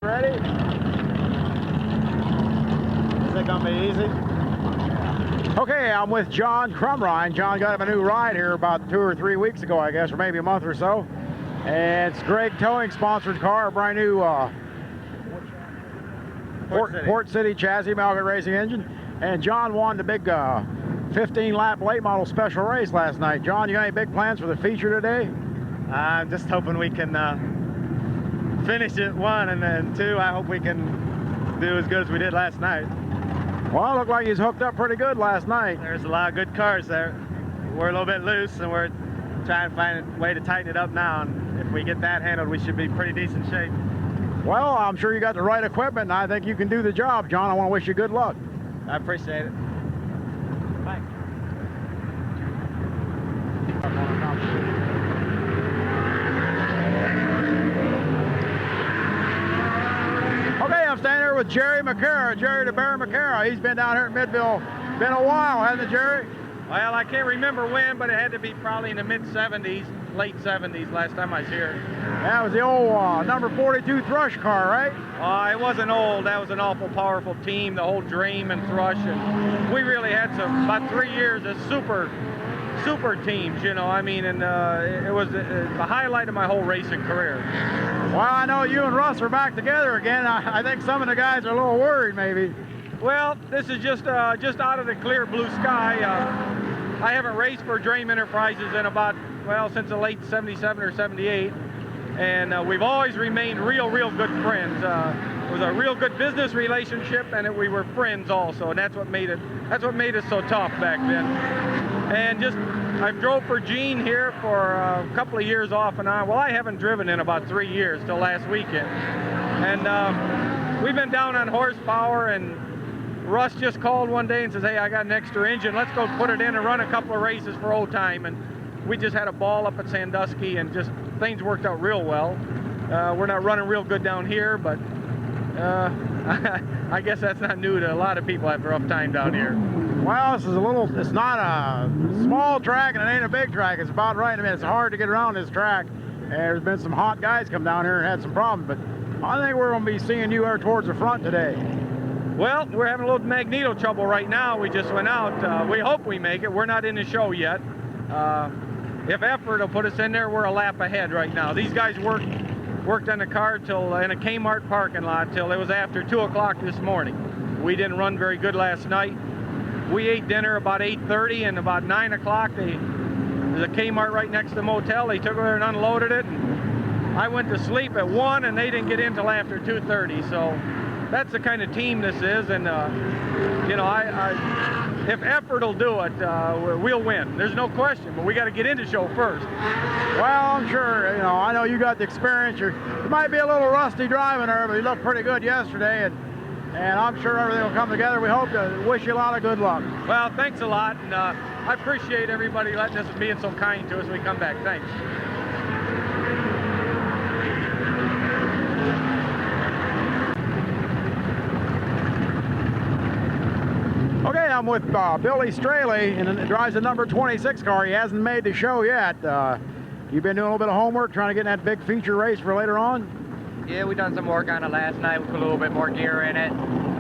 Ready? Is it gonna be easy? Okay, I'm with John Crumrine. John got him a new ride here about 2 or 3 weeks ago, I guess, or maybe a month or so. And it's Greg Towing sponsored car, brand new Port City chassis, Malgate Racing engine. And John won the big 15-lap late model special race last night. John, you got any big plans for the feature today? I'm just hoping we can finish it, 1, and then 2, I hope we can do as good as we did last night. Well, it looked like he's hooked up pretty good last night. There's a lot of good cars there. We're a little bit loose, and we're trying to find a way to tighten it up now, and if we get that handled, we should be pretty decent shape. Well, I'm sure you got the right equipment, and I think you can do the job, John. I want to wish you good luck. I appreciate it. Thanks. Okay, I'm standing here with Jerry McCara, Jerry the Bear McCara. He's been down here at Midvale. Been a while, hasn't it, Jerry? Well, I can't remember when, but it had to be probably in the mid-70s, late 70s last time I was here. That was the old number 42 Thrush car, right? It wasn't old. That was an awful powerful team, the whole Dream and Thrush, and we really had about 3 years of super teams, you know. I mean, and it was the highlight of my whole racing career. Well, I know you and Russ are back together again. I think some of the guys are a little worried, maybe. Well, this is just out of the clear blue sky. I haven't raced for Dream Enterprises in about, well, since the late 77 or 78. And we've always remained real good friends. It was a real good business relationship, and we were friends also, and that's what made it so tough back then. And I've drove for Gene here for a couple of years off and on. Well, I haven't driven in about 3 years till last weekend. And we've been down on horsepower, and Russ just called one day and says, hey, I got an extra engine. Let's go put it in and run a couple of races for old time. And we just had a ball up at Sandusky, and just things worked out real well. We're not running real good down here, but I guess that's not new to a lot of people have a rough time down here. Well, it's not a small track and it ain't a big track. It's about right. I mean, it's hard to get around this track. And there's been some hot guys come down here and had some problems, but I think we're going to be seeing you there towards the front today. Well, we're having a little magneto trouble right now. We just went out. We hope we make it. We're not in the show yet. If effort will put us in there, we're a lap ahead right now. These guys worked on the car till in a Kmart parking lot till it was after 2 o'clock this morning. We didn't run very good last night. We ate dinner about 8:30, and about 9 o'clock, there's a Kmart right next to the motel. They took it there and unloaded it. And I went to sleep at 1, and they didn't get in till after 2:30. So that's the kind of team this is, and you know, if effort will do it, we'll win. There's no question, but we got to get into show first. Well, I'm sure, you know, I know you got the experience. You might be a little rusty driving there, but you looked pretty good yesterday, and I'm sure everything will come together. We hope to wish you a lot of good luck. Well, thanks a lot, and I appreciate everybody letting us, being so kind to us when we come back. Thanks. Okay, I'm with Billy Straley, and he drives the number 26 car. He hasn't made the show yet. You've been doing a little bit of homework, trying to get in that big feature race for later on? Yeah, we done some work on it last night. We put a little bit more gear in it.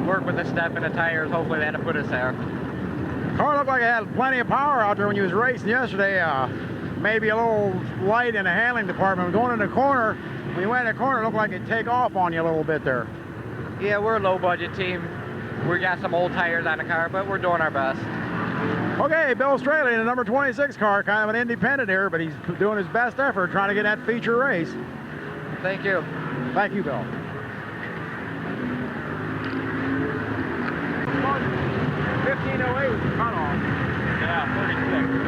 Work with the step and the tires. Hopefully that'll put us there. Car looked like it had plenty of power out there when you was racing yesterday. Maybe a little light in the handling department. Going in the corner, when you went in the corner, it looked like it'd take off on you a little bit there. Yeah, we're a low budget team. We got some old tires on the car, but we're doing our best. Okay, Bill Straley in the number 26 car, kind of an independent here, but he's doing his best effort trying to get that feature race. Thank you. Thank you, Bill. 1508 was the cutoff. Yeah, 36.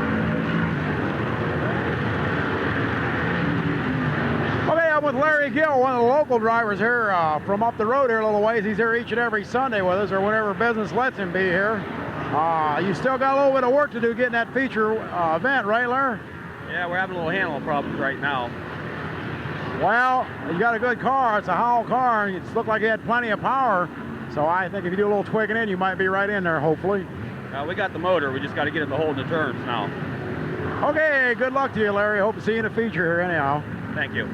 Okay, I'm with Larry Gill, one of the local drivers here from up the road here a little ways. He's here each and every Sunday with us, or whenever business lets him be here. You still got a little bit of work to do getting that feature event, right, Larry? Yeah, we're having a little handle problems right now. Well, you got a good car. It's a Howell car, and it looked like it had plenty of power. So I think if you do a little twigging in, you might be right in there, hopefully. We got the motor. We just got to get it to hold the turns now. Okay, good luck to you, Larry. Hope to see you in the feature here anyhow. Thank you.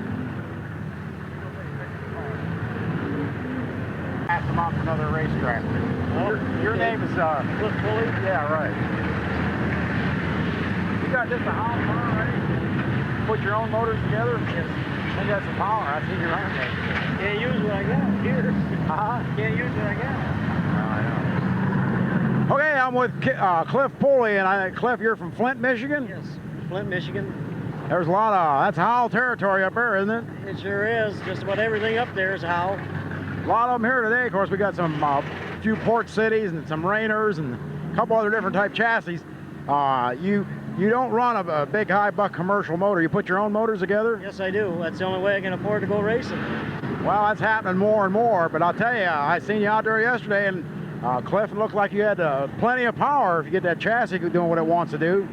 ask them out to another racetrack. Your name is Cliff Pulley? Yeah, right. You got just a house already? Put your own motors together? Yes. You got some power. I see your own thing. Can't use what I got here. Can't use what I got. I know. Okay, I'm with Cliff Pulley, and Cliff, you're from Flint, Michigan? Yes, Flint, Michigan. There's a lot of, that's Howell territory up there, isn't it? It sure is. Just about everything up there is Howell. A lot of them here today. Of course, we got some few port cities and some Rainers and a couple other different type chassis. You don't run a big high buck commercial motor. You put your own motors together? Yes, I do. That's the only way I can afford to go racing. Well, that's happening more and more. But I'll tell you, I seen you out there yesterday, and Cliff, it looked like you had plenty of power if you get that chassis doing what it wants to do.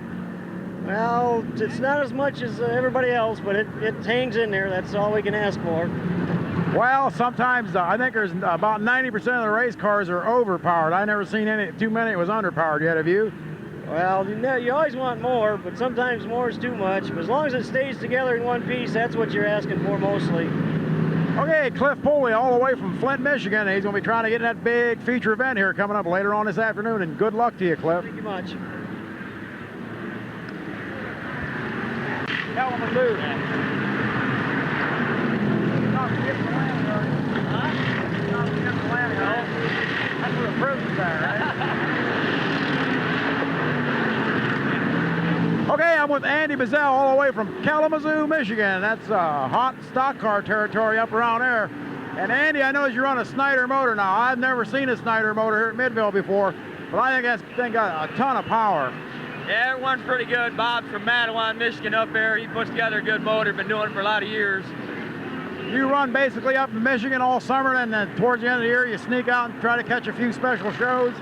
Well, it's not as much as everybody else, but it hangs in there. That's all we can ask for. Well, sometimes I think there's about 90% of the race cars are overpowered. I never seen too many that was underpowered yet, have you? Well, you always want more, but sometimes more is too much. But as long as it stays together in one piece, that's what you're asking for mostly. Okay, Cliff Pulley all the way from Flint, Michigan. He's going to be trying to get in that big feature event here coming up later on this afternoon, and good luck to you, Cliff. Thank you much. Kalamazoo. That's where the prison's at, right? Okay, I'm with Andy Bazell all the way from Kalamazoo, Michigan. That's hot stock car territory up around there. And Andy, I know you run a Snyder motor now. I've never seen a Snyder motor here at Midvale before, but I think that thing got a ton of power. Yeah, it runs pretty good. Bob's from Mattawan, Michigan up there. He puts together a good motor, been doing it for a lot of years. You run basically up in Michigan all summer, and then towards the end of the year, you sneak out and try to catch a few special shows?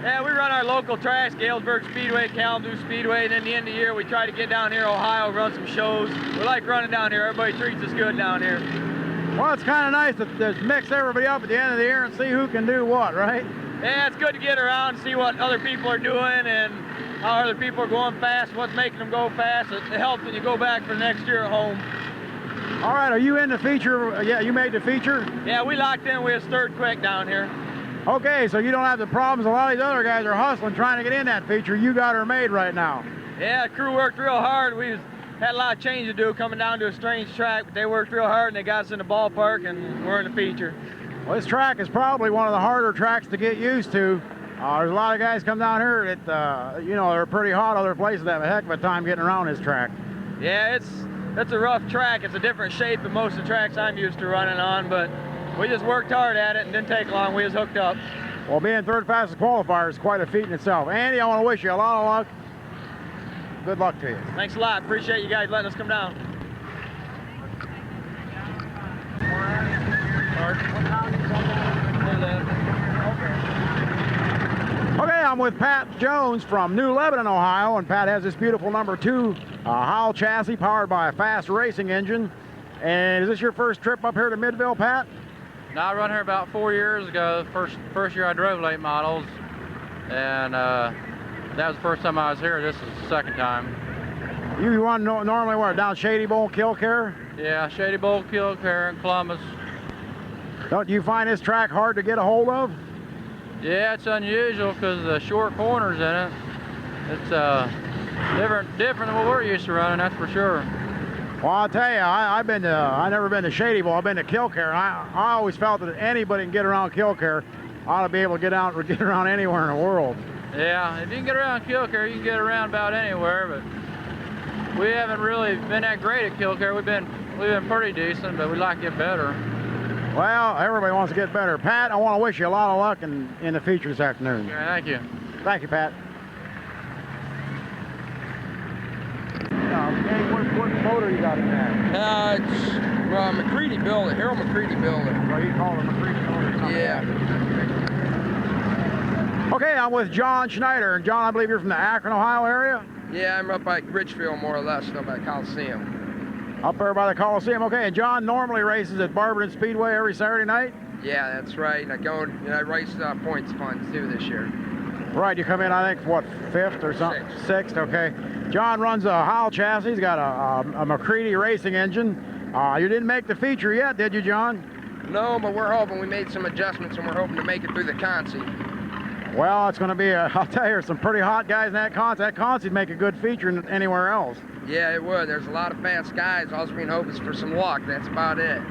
Yeah, we run our local tracks, Galesburg Speedway, Kalamazoo Speedway, and then the end of the year, we try to get down here, Ohio, run some shows. We like running down here. Everybody treats us good down here. Well, it's kind of nice to mix everybody up at the end of the year and see who can do what, right? Yeah, it's good to get around and see what other people are doing and how other people are going fast, what's making them go fast. It helps when you go back for the next year at home. All right, are you in the feature? Yeah, you made the feature? Yeah, we locked in. We was third quick down here. Okay, so you don't have the problems a lot of these other guys are hustling trying to get in that feature. You got her made right now. Yeah, the crew worked real hard. We had a lot of change to do coming down to a strange track, but they worked real hard and they got us in the ballpark and we're in the feature. Well, this track is probably one of the harder tracks to get used to. There's a lot of guys come down here that, you know, they're pretty hot other places that have a heck of a time getting around this track. Yeah, it's a rough track. It's a different shape than most of the tracks I'm used to running on, but we just worked hard at it and didn't take long. We was hooked up. Well, being third fastest qualifier is quite a feet in itself. Andy, I want to wish you a lot of luck. Good luck to you. Thanks a lot. Appreciate you guys letting us come down. Okay, I'm with Pat Jones from New Lebanon, Ohio, and Pat has this beautiful #2 Howell chassis powered by a fast racing engine. And is this your first trip up here to Midvale, Pat? No, I run here about 4 years ago. First year I drove late models, and that was the first time I was here. This is the second time. You run normally where? Down Shady Bowl, Kilcare? Yeah, Shady Bowl, Kilcare, and Columbus. Don't you find this track hard to get a hold of? Yeah, it's unusual because of the short corners in it. It's different than what we're used to running, that's for sure. Well, I'll tell you, I've never been to Shady Bowl. I've been to Kilcare, and I always felt that anybody can get around Kilcare ought to be able to get around anywhere in the world. Yeah, if you can get around Kilcare, you can get around about anywhere, but we haven't really been that great at Kilcare. We've been pretty decent, but we'd like to get better. Well, everybody wants to get better. Pat, I want to wish you a lot of luck in the feature this afternoon. Okay, thank you. Thank you, Pat. What motor you got in there? It's McCready built it. Harold McCready built it. Well, you call it McCready motor. Yeah. Okay, I'm with John Schneider. And John, I believe you're from the Akron, Ohio area? Yeah, I'm up by Richfield, more or less, up by Coliseum. Up there by the Coliseum. Okay, and John normally races at Barberton Speedway every Saturday night? Yeah, that's right. And I race points funds too this year. Right, you come in, I think, what, 5th or something? Sixth, okay. John runs a Howell chassis. He's got a McCready racing engine. You didn't make the feature yet, did you, John? No, but we're hoping we made some adjustments and we're hoping to make it through the Consi. Well, it's going to be, I'll tell you, there's some pretty hot guys in that Consi. That Consi'd make a good feature anywhere else. Yeah, it would. There's a lot of fast guys. All we can hope is for some luck. That's about it.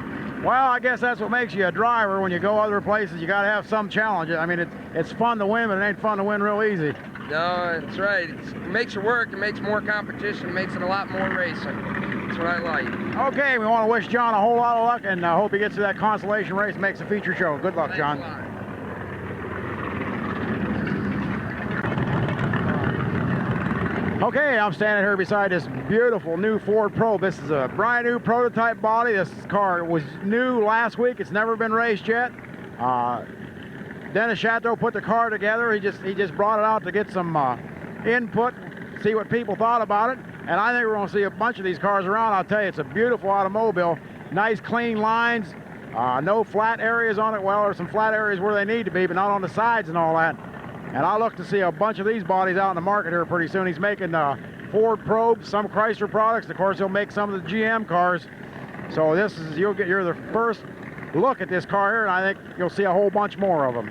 Well, I guess that's what makes you a driver. When you go other places, you got to have some challenge. I mean, it's fun to win, but it ain't fun to win real easy. No, that's right. It makes it work. It makes more competition. It makes it a lot more racing. That's what I like. Okay, we want to wish John a whole lot of luck, and I hope he gets to that consolation race and makes a feature show. Good luck, John. Thanks a lot. Okay, I'm standing here beside this beautiful new Ford Probe. This is a brand new prototype body. This car was new last week. It's never been raced yet. Dennis Chateau put the car together. He just brought it out to get some input, see what people thought about it. And I think we're going to see a bunch of these cars around. I'll tell you, it's a beautiful automobile. Nice, clean lines. No flat areas on it. Well, there's some flat areas where they need to be, but not on the sides and all that. And I look to see a bunch of these bodies out in the market here pretty soon. He's making Ford Probes, some Chrysler products. Of course, he'll make some of the GM cars. So this is, you're the first look at this car here, and I think you'll see a whole bunch more of them.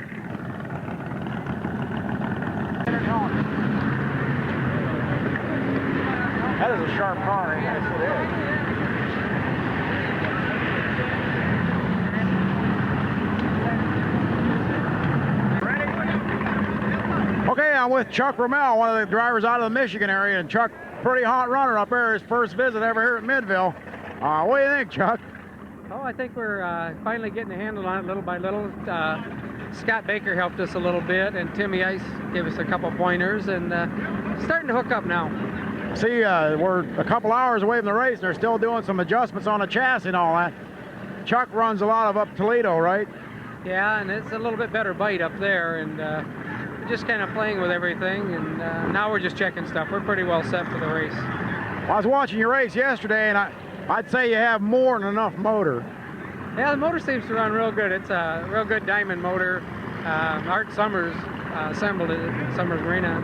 That is a sharp car. Yes, it is. Okay, I'm with Chuck Rommel, one of the drivers out of the Michigan area, and Chuck, pretty hot runner up there, his first visit ever here at Midvale. What do you think, Chuck? Oh, I think we're finally getting a handle on it little by little. Scott Baker helped us a little bit, and Timmy Ice gave us a couple pointers, and starting to hook up now. See, we're a couple hours away from the race, and they're still doing some adjustments on the chassis and all that. Chuck runs a lot of up Toledo, right? Yeah, and it's a little bit better bite up there, and just kind of playing with everything, and now we're just checking stuff. We're pretty well set for the race. Well, I was watching your race yesterday, and I'd say you have more than enough motor. Yeah, the motor seems to run real good. It's a real good diamond motor. Art Summers assembled it at Summers Marina.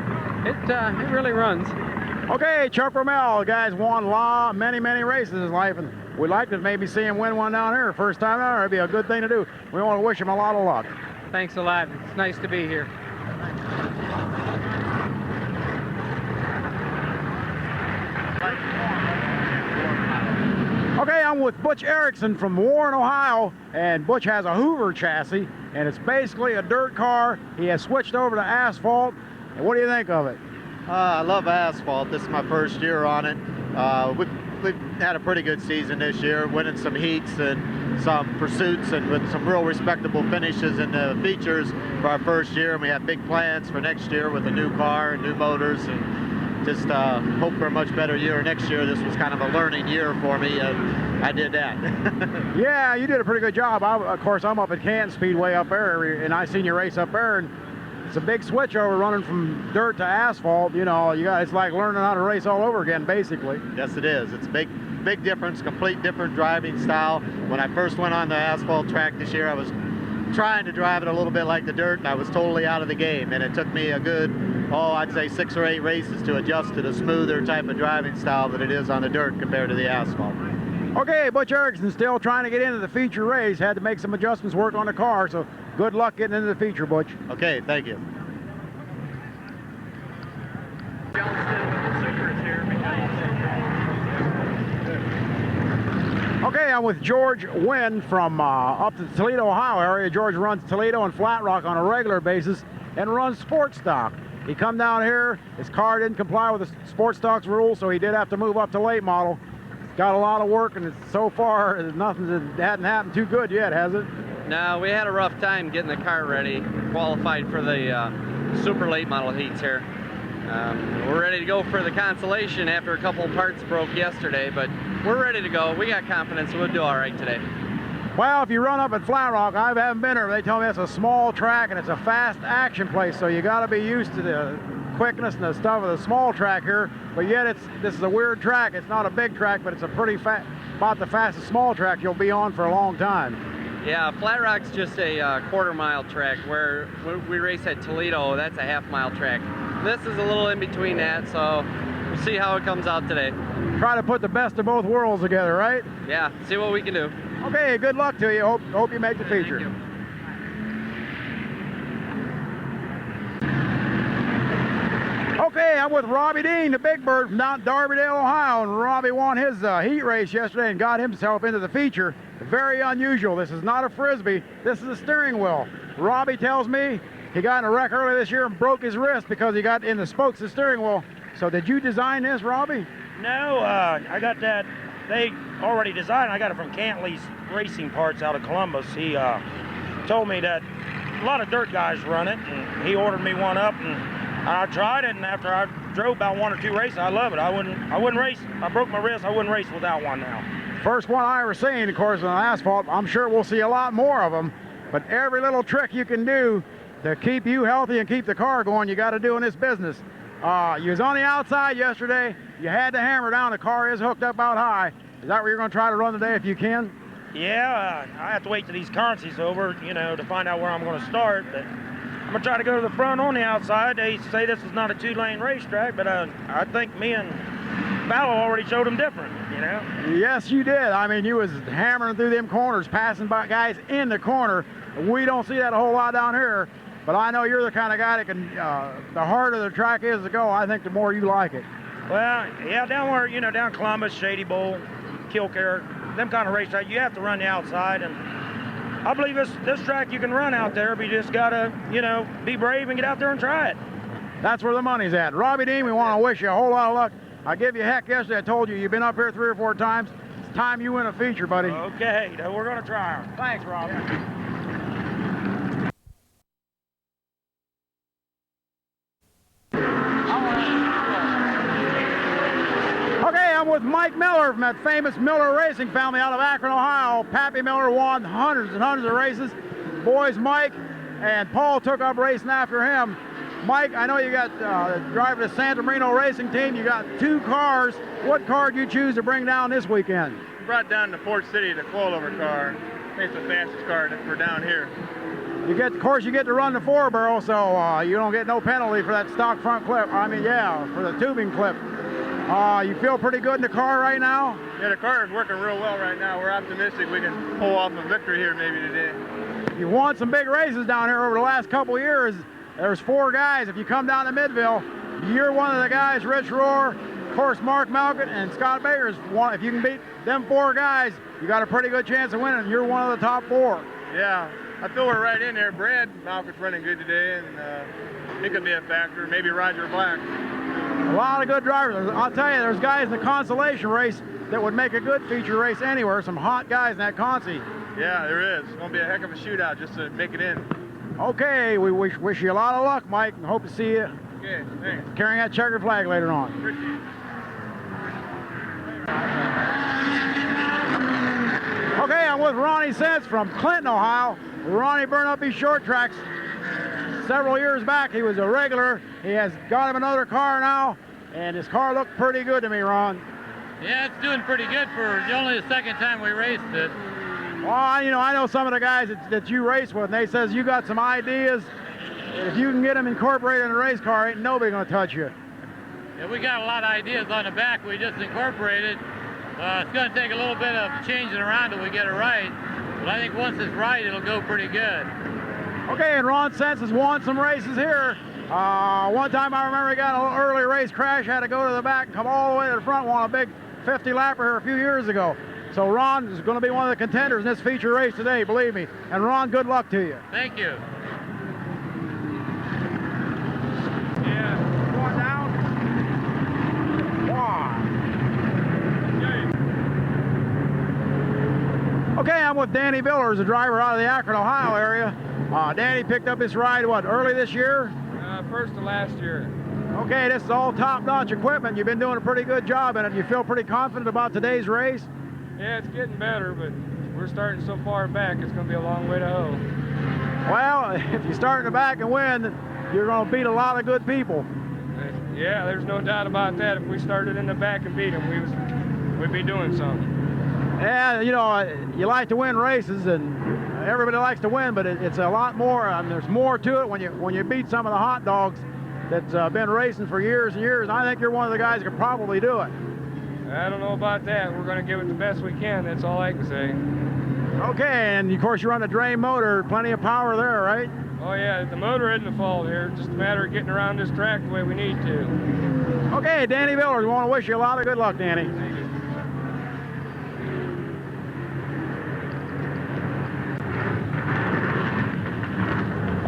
It really runs. Okay, Chuck Rommel, the guy's won many races in his life, and we'd like to maybe see him win one down here. First time out, it'd be a good thing to do. We want to wish him a lot of luck. Thanks a lot. It's nice to be here. Okay, I'm with Butch Erickson from Warren, Ohio, and Butch has a Hoover chassis, and it's basically a dirt car. He has switched over to asphalt, and what do you think of it? I love asphalt. This is my first year on it. We've had a pretty good season this year, winning some heats and some pursuits, and with some real respectable finishes in the features for our first year. And we have big plans for next year with a new car and new motors, and just hope for a much better year next year. This was kind of a learning year for me, and I did that. Yeah, you did a pretty good job. Of course, I'm up at Canton Speedway up there, and I seen you race up there, and it's a big switch over running from dirt to asphalt. You know, it's like learning how to race all over again, basically. Yes, it is. It's a big difference, complete different driving style. When I first went on the asphalt track this year, I was trying to drive it a little bit like the dirt, and I was totally out of the game. And it took me a good, I'd say 6 or 8 races to adjust to the smoother type of driving style that it is on the dirt compared to the asphalt. Okay, Butch Erickson still trying to get into the feature race. Had to make some adjustments, work on the car, so good luck getting into the feature, Butch. Okay, thank you. Okay, I'm with George Wynn from up the Toledo, Ohio area. George runs Toledo and Flat Rock on a regular basis and runs sports stock. He come down here, his car didn't comply with the sports stocks rules, so he did have to move up to late model. Got a lot of work, and so far, nothing hadn't happened too good yet, has it? No, we had a rough time getting the car ready, qualified for the super late model heats here. We're ready to go for the consolation after a couple parts broke yesterday, but we're ready to go. We got confidence we'll do all right today. Well, if you run up at Flat Rock, I haven't been there, but they tell me it's a small track and it's a fast action place, so you got to be used to the quickness and the stuff of the small track here. But yet this is a weird track. It's not a big track, but it's a pretty about the fastest small track you'll be on for a long time. Yeah, Flat Rock's just a quarter-mile track, where we race at Toledo, that's a half-mile track. This is a little in between that, so we'll see how it comes out today. Try to put the best of both worlds together, right? Yeah, see what we can do. Okay, good luck to you. Hope you make the feature. Thank you. Okay, I'm with Robbie Dean, the big bird from down Darby-Dale, Ohio, and Robbie won his heat race yesterday and got himself into the feature. Very unusual. This is not a Frisbee. This is a steering wheel. Robbie tells me he got in a wreck earlier this year and broke his wrist because he got in the spokes of the steering wheel. So did you design this, Robbie? No, I got that. They already designed. I got it from Cantley's Racing Parts out of Columbus. He told me that a lot of dirt guys run it, and he ordered me one up, and I tried it. And after I drove about 1 or 2 races, I love it. I wouldn't race. I broke my wrist. I wouldn't race without one now. First one I ever seen, of course, on asphalt. I'm sure we'll see a lot more of them. But every little trick you can do to keep you healthy and keep the car going, you got to do in this business. You was on the outside yesterday. You had to hammer down. The car is hooked up out high. Is that where you're going to try to run today if you can? Yeah, I have to wait till these currencies over, you know, to find out where I'm going to start. But I'm going to try to go to the front on the outside. They say this is not a 2-lane racetrack, but I think me and Fallow already showed them different, you know? Yes, you did. I mean, you was hammering through them corners, passing by guys in the corner. We don't see that a whole lot down here. But I know you're the kind of guy that can, the harder the track is to go, I think the more you like it. Well, yeah, down where, you know, down Columbus, Shady Bowl, Kilcare, them kind of racetrack, you have to run the outside. And I believe this track you can run out there, but you just got to, you know, be brave and get out there and try it. That's where the money's at. Robbie Dean, we want to wish you a whole lot of luck. I give you heck yesterday. I told you, you've been up here 3 or 4 times. It's time you win a feature, buddy. Okay, we're going to try them. Thanks, Robbie. Yeah. I'm with Mike Miller from that famous Miller racing family out of Akron, Ohio. Pappy Miller won hundreds and hundreds of races. Boys Mike and Paul took up racing after him. Mike, I know you got driving the Santa Marino racing team. You got 2 cars. What car did you choose to bring down this weekend? We brought down the Ford City, the coilover car. I think it's the fastest car for down here. You get, of course, you get to run the 4-barrel, so you don't get no penalty for that stock front clip. I mean, yeah, for the tubing clip. You feel pretty good in the car right now? Yeah, the car is working real well right now. We're optimistic we can pull off a victory here maybe today. You won some big races down here over the last couple of years. There's 4 guys. If you come down to Midvale, you're one of the guys. Rich Rohr, of course, Mark Malkett, and Scott Baker's one. If you can beat them 4 guys, you got a pretty good chance of winning. You're one of the top 4. Yeah, I feel we're right in there. Brad Malkett's running good today, and he could be a factor. Maybe Roger Black. A lot of good drivers. I'll tell you, there's guys in the consolation race that would make a good feature race anywhere. Some hot guys in that consi. Yeah, there is. It's going to be a heck of a shootout just to make it in. Okay, we wish you a lot of luck, Mike, and hope to see you Okay, thanks. carrying that checkered flag later on. Appreciate it. Okay, I'm with Ronnie Sense from Clinton, Ohio. Ronnie burned up his short tracks several years back. He was a regular. He has got him another car now, and his car looked pretty good to me, Ron. Yeah, it's doing pretty good for only the second time we raced it. Well, you know, I know some of the guys that you race with, and they says you got some ideas. If you can get them incorporated in a race car, ain't nobody gonna touch you. Yeah, we got a lot of ideas on the back we just incorporated. It's going to take a little bit of changing around till we get it right. But I think once it's right, it'll go pretty good. Okay, and Ron Sense has won some races here. One time I remember he got an early race crash, had to go to the back and come all the way to the front, won a big 50-lapper here a few years ago. So Ron is going to be one of the contenders in this feature race today, believe me. And Ron, good luck to you. Thank you. Yeah, going down. Okay, I'm with Danny Billers, a driver out of the Akron, Ohio area. Danny picked up his ride, what, early this year? First of last year. Okay, this is all top-notch equipment. You've been doing a pretty good job in it. You feel pretty confident about today's race? Yeah, it's getting better, but we're starting so far back, it's going to be a long way to hoe. Well, if you start in the back and win, you're going to beat a lot of good people. Yeah, there's no doubt about that. If we started in the back and beat them, we'd be doing something. Yeah, you know, you like to win races, and everybody likes to win, but it's a lot more. There's more to it when you beat some of the hot dogs that's been racing for years and years. And I think you're one of the guys that could probably do it. I don't know about that. We're going to give it the best we can. That's all I can say. Okay, and of course you run a drain motor, plenty of power there, right? Oh yeah, the motor isn't the fault here. Just a matter of getting around this track the way we need to. Okay, Danny Villers, we want to wish you a lot of good luck, Danny.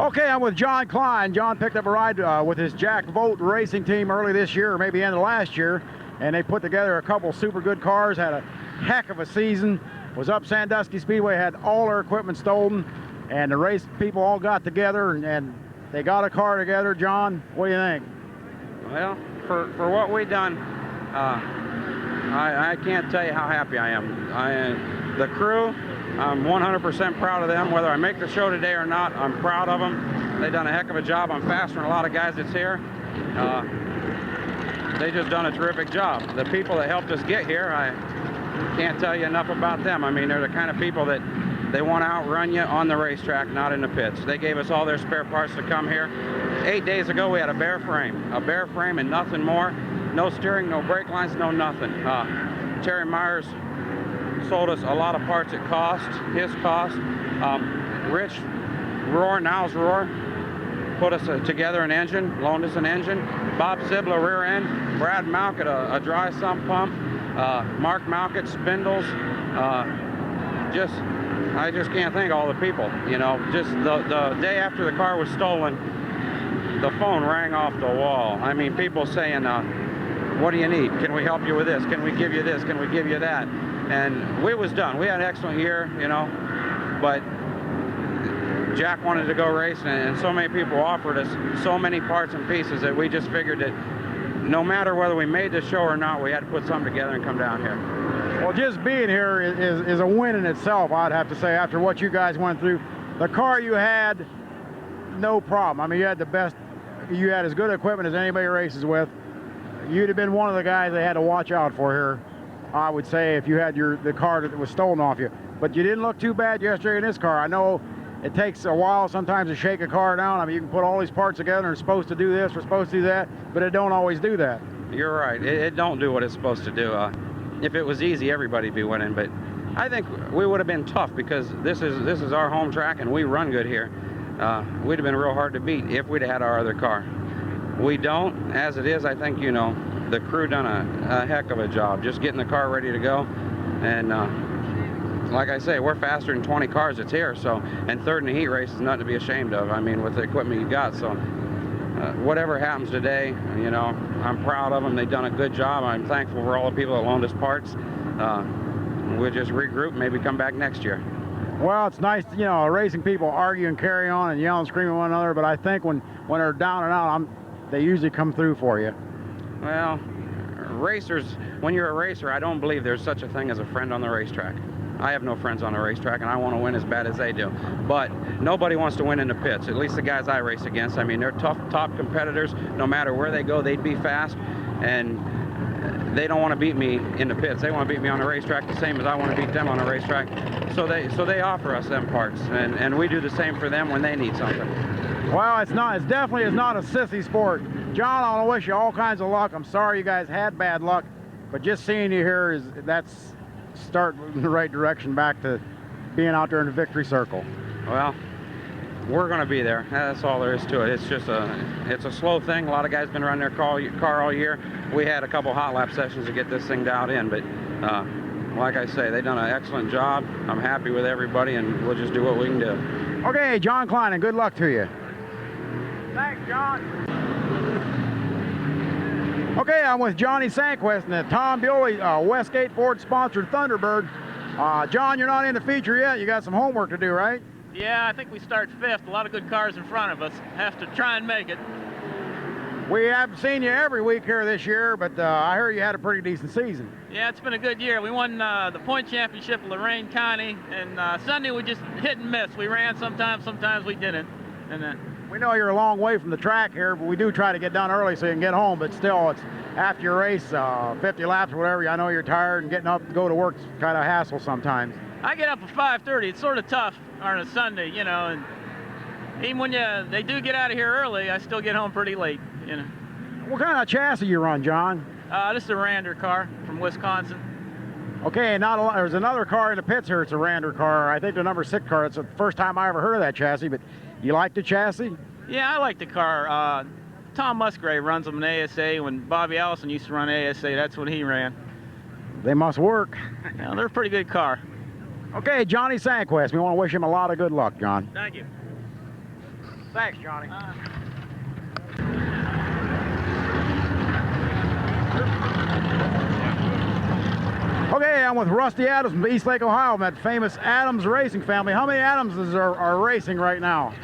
Okay, I'm with John Klein. John picked up a ride with his Jack Vogt racing team early this year, or maybe end of last year, and they put together a couple super good cars, had a heck of a season, was up Sandusky Speedway, had all their equipment stolen, and the race people all got together and they got a car together. John, what do you think? Well, for what we done, I can't tell you how happy I am. The crew, I'm 100% proud of them. Whether I make the show today or not, I'm proud of them. They've done a heck of a job. I'm faster than a lot of guys that's here. They just done a terrific job. The people that helped us get here, I can't tell you enough about them. I mean, they're the kind of people that they want to outrun you on the racetrack, not in the pits. They gave us all their spare parts to come here. 8 days ago, we had a bare frame and nothing more. No steering, no brake lines, no nothing. Terry Myers sold us a lot of parts at cost, his cost. Rich Roar, now's Roar, put us together an engine, loaned us an engine. Bob Sibla, rear end. Brad Malkett, a dry sump pump. Mark Malkett, spindles. I just can't thank all the people, you know. Just the day after the car was stolen, the phone rang off the wall. I mean, people saying, what do you need? Can we help you with this? Can we give you this? Can we give you that? And we was done. We had an excellent year, you know, but Jack wanted to go racing, and so many people offered us so many parts and pieces that we just figured that no matter whether we made the show or not, we had to put something together and come down here. Well, just being here is a win in itself, I'd have to say, after what you guys went through. The car you had, no problem. I mean, you had the best, you had as good equipment as anybody races with. You'd have been one of the guys they had to watch out for here, I would say, if you had the car that was stolen off you. But you didn't look too bad yesterday in this car. I know it takes a while sometimes to shake a car down. I mean, you can put all these parts together and it's supposed to do this, we're supposed to do that, but it don't always do that. You're right. It don't do what it's supposed to do. If it was easy, everybody'd be winning, but I think we would have been tough because this is our home track and we run good here. We'd have been real hard to beat if we'd have had our other car. We don't. As it is, I think, you know, the crew done a heck of a job just getting the car ready to go. And like I say, we're faster than 20 cars that's here, so, and third in the heat race is nothing to be ashamed of. I mean, with the equipment you got, so whatever happens today, you know, I'm proud of them. They've done a good job. I'm thankful for all the people that loaned us parts. We'll just regroup, maybe come back next year. Well, it's nice, you know, racing people argue and carry on and yell and scream at one another, but I think when they're down and out, they usually come through for you. Well, racers, when you're a racer, I don't believe there's such a thing as a friend on the racetrack. I have no friends on the racetrack, and I want to win as bad as they do. But nobody wants to win in the pits, at least the guys I race against. I mean, they're tough, top competitors. No matter where they go, they'd be fast, and they don't want to beat me in the pits. They want to beat me on the racetrack the same as I want to beat them on the racetrack. So they offer us them parts, and we do the same for them when they need something. Well, it's definitely is not a sissy sport. John, I want to wish you all kinds of luck. I'm sorry you guys had bad luck, but just seeing you here that's start in the right direction back to being out there in the victory circle. Well, we're going to be there. That's all there is to it. It's just it's a slow thing. A lot of guys been running their car all year. We had a couple hot lap sessions to get this thing dialed in, but like I say, they've done an excellent job. I'm happy with everybody, and we'll just do what we can do. Okay, John Klein, and good luck to you. Thanks, John. Okay, I'm with Johnny Sanquist and the Tom Bewley Westgate Ford-sponsored Thunderbird. John, you're not in the feature yet. You got some homework to do, right? Yeah, I think we start fifth. A lot of good cars in front of us. Have to try and make it. We haven't seen you every week here this year, but I heard you had a pretty decent season. Yeah, it's been a good year. We won the point championship in Lorain County, and Sunday we just hit and miss. We ran sometimes we didn't. And we know you're a long way from the track here, but we do try to get done early so you can get home, but still, it's after your race, 50 laps or whatever, I know you're tired, and getting up to go to work's kind of a hassle sometimes. I get up at 5:30. It's sort of tough on a Sunday, you know, and even when they do get out of here early, I still get home pretty late, you know. What kind of chassis you run, John? This is a Rander car from Wisconsin. Okay, not a lot. There's another car in the pits here. It's a Rander car. I think the number 6 car. It's the first time I ever heard of that chassis, but you like the chassis? Yeah, I like the car. Tom Musgrave runs them in ASA. When Bobby Allison used to run ASA, that's what he ran. They must work. Yeah, they're a pretty good car. Okay, Johnny Sanquest. We want to wish him a lot of good luck, John. Thank you. Thanks, Johnny. Okay, I'm with Rusty Adams from East Lake, Ohio, that famous Adams racing family. How many Adamses are racing right now?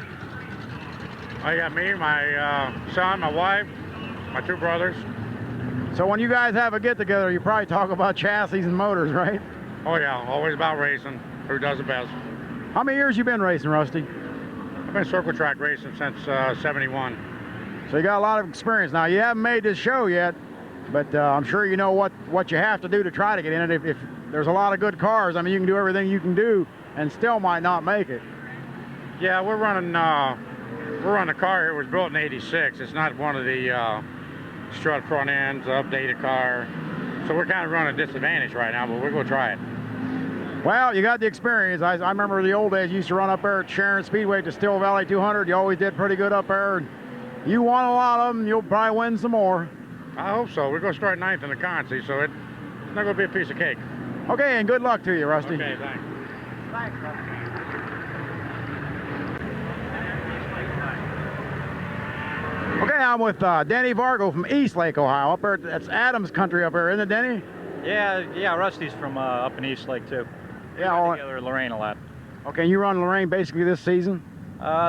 I got me, my son, my wife, my 2 brothers. So when you guys have a get-together, you probably talk about chassis and motors, right? Oh yeah, always about racing. Who does the best? How many years you been racing, Rusty? I've been circle track racing since '71. So you got a lot of experience. Now, you haven't made this show yet, but I'm sure you know what you have to do to try to get in it. If there's a lot of good cars, I mean, you can do everything you can do and still might not make it. Yeah, we're running a car here. It was built in '86. It's not one of the strut front ends, updated car. So we're kind of running a disadvantage right now, but we're going to try it. Well, you got the experience. I remember the old days. You used to run up there at Sharon Speedway to Still Valley 200. You always did pretty good up there. And you won a lot of them. You'll probably win some more. I hope so. We're going to start 9th in the Concy, so it's not going to be a piece of cake. Okay, and good luck to you, Rusty. Okay, thanks. Thanks, Rusty. Okay, I'm with Denny Vargo from East Lake, Ohio. Up there, that's Adams country up there, isn't it, Denny? Yeah, Rusty's from up in East Lake too. Yeah, we run together at Lorraine a lot. Okay, you run Lorraine basically this season?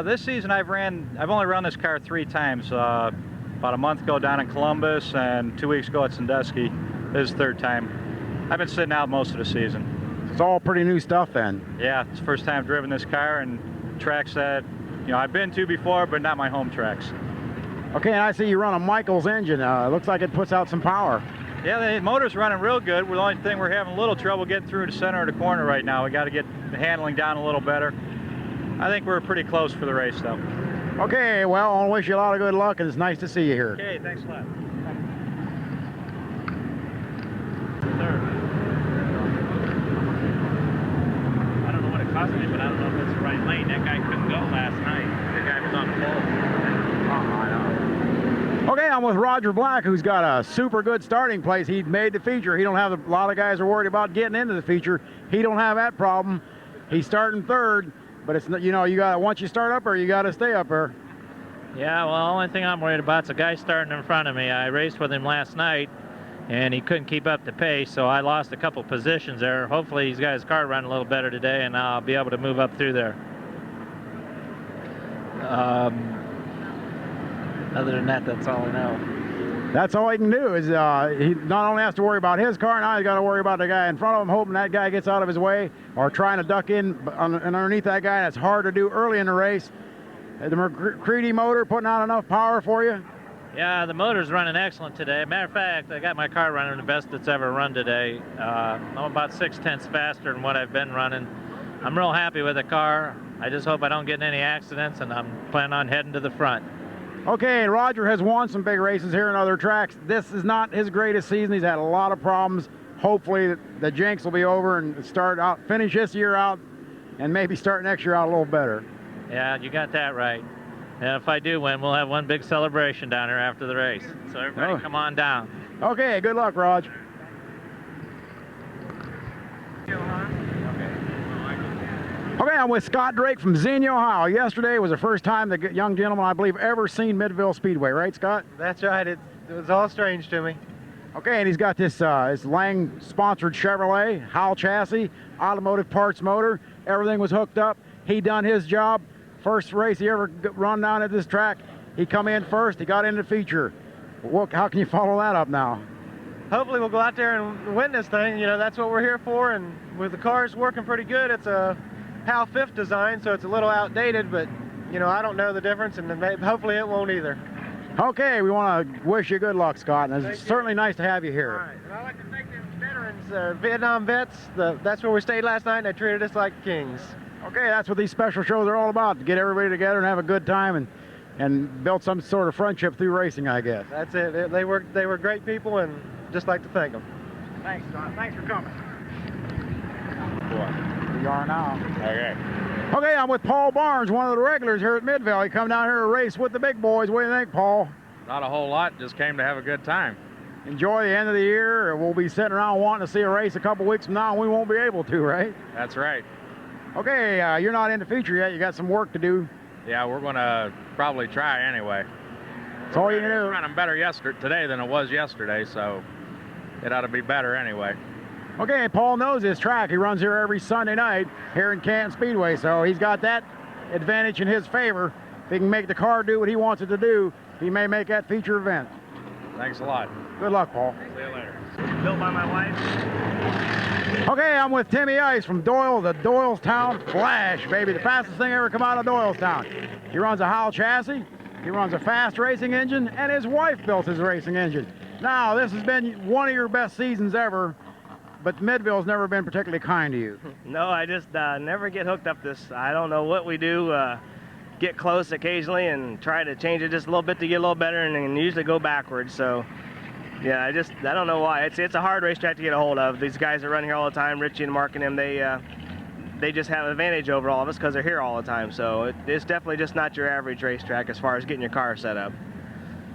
This season I've only run this car 3 times. About a month ago down in Columbus and 2 weeks ago at Sandusky. This is the 3rd time. I've been sitting out most of the season. It's all pretty new stuff then. Yeah, it's the first time I've driven this car and tracks that I've been to before, but not my home tracks. Okay, and I see you run a Michaels engine. It looks like it puts out some power. Yeah, the motor's running real good. The only thing we're having a little trouble getting through the center of the corner right now. We got to get the handling down a little better. I think we're pretty close for the race, though. Okay, well, I want to wish you a lot of good luck, and it's nice to see you here. Okay, thanks a lot. I don't know what it cost me, but I don't know if it's the right lane. That guy couldn't go last night. The guy was on pole. Okay, I'm with Roger Black, who's got a super good starting place. He made the feature. He don't have a lot of guys are worried about getting into the feature. He don't have that problem. He's starting 3rd, but it's you got once you start up there, you got to stay up there. Yeah, well, the only thing I'm worried about is a guy starting in front of me. I raced with him last night, and he couldn't keep up the pace, so I lost a couple positions there. Hopefully he's got his car running a little better today, and I'll be able to move up through there. Other than that, that's all I know. That's all he can do is he not only has to worry about his car, now he's got to worry about the guy in front of him, hoping that guy gets out of his way or trying to duck in underneath that guy. That's hard to do early in the race. The McCready motor putting out enough power for you? Yeah, the motor's running excellent today. Matter of fact, I got my car running the best it's ever run today. I'm about 6/10 faster than what I've been running. I'm real happy with the car. I just hope I don't get in any accidents, and I'm planning on heading to the front. Okay, Roger has won some big races here in other tracks. This is not his greatest season. He's had a lot of problems. Hopefully the jinx will be over and finish this year out and maybe start next year out a little better. Yeah, you got that right. And if I do win, we'll have one big celebration down here after the race. So everybody come on down. Okay, good luck, Rog. Okay, I'm with Scott Drake from Xenia, Ohio. Yesterday was the first time the young gentleman, I believe, ever seen Midvale Speedway, right, Scott? That's right. It was all strange to me. Okay, and he's got this Lang-sponsored Chevrolet, Howell chassis, automotive parts motor. Everything was hooked up. He done his job. First race he ever run down at this track. He come in first. He got in the feature. How can you follow that up now? Hopefully we'll go out there and win this thing. You know, that's what we're here for. And with the cars working pretty good, it's a Hal 5th design, so it's a little outdated, but, you know, I don't know the difference, and hopefully it won't either. Okay, we want to wish you good luck, Scott, and it's certainly nice to have you here. All right. And I'd like to thank the veterans, Vietnam vets. That's where we stayed last night, and they treated us like kings. Okay, that's what these special shows are all about, to get everybody together and have a good time and build some sort of friendship through racing, I guess. That's it. They were great people, and just like to thank them. Thanks, Scott. Thanks for coming. Speedway. We are now. Okay. Okay, I'm with Paul Barnes, one of the regulars here at Midvale. He come down here to race with the big boys. What do you think, Paul? Not a whole lot, just came to have a good time. Enjoy the end of the year. We'll be sitting around wanting to see a race a couple weeks from now, and we won't be able to, right? That's right. Okay, you're not in the feature yet. You got some work to do. Yeah, we're going to probably try anyway. That's all you can do. It's running better today than it was yesterday, so it ought to be better anyway. Okay, Paul knows this track. He runs here every Sunday night here in Canton Speedway, so he's got that advantage in his favor. If he can make the car do what he wants it to do, he may make that feature event. Thanks a lot. Good luck, Paul. See you later. Built by my wife. Okay, I'm with Timmy Ice from Doyle, the Doylestown Flash, baby. The fastest thing ever come out of Doylestown. He runs a Howell chassis, he runs a fast racing engine, and his wife built his racing engine. Now, this has been one of your best seasons ever, but Midvale's never been particularly kind to you. No, I just never get hooked up this. I don't know what we do. Get close occasionally and try to change it just a little bit to get a little better, and then usually go backwards. So, yeah, I don't know why. It's a hard racetrack to get a hold of. These guys that run here all the time, Richie and Mark and them, they just have an advantage over all of us because they're here all the time. So it's definitely just not your average racetrack as far as getting your car set up.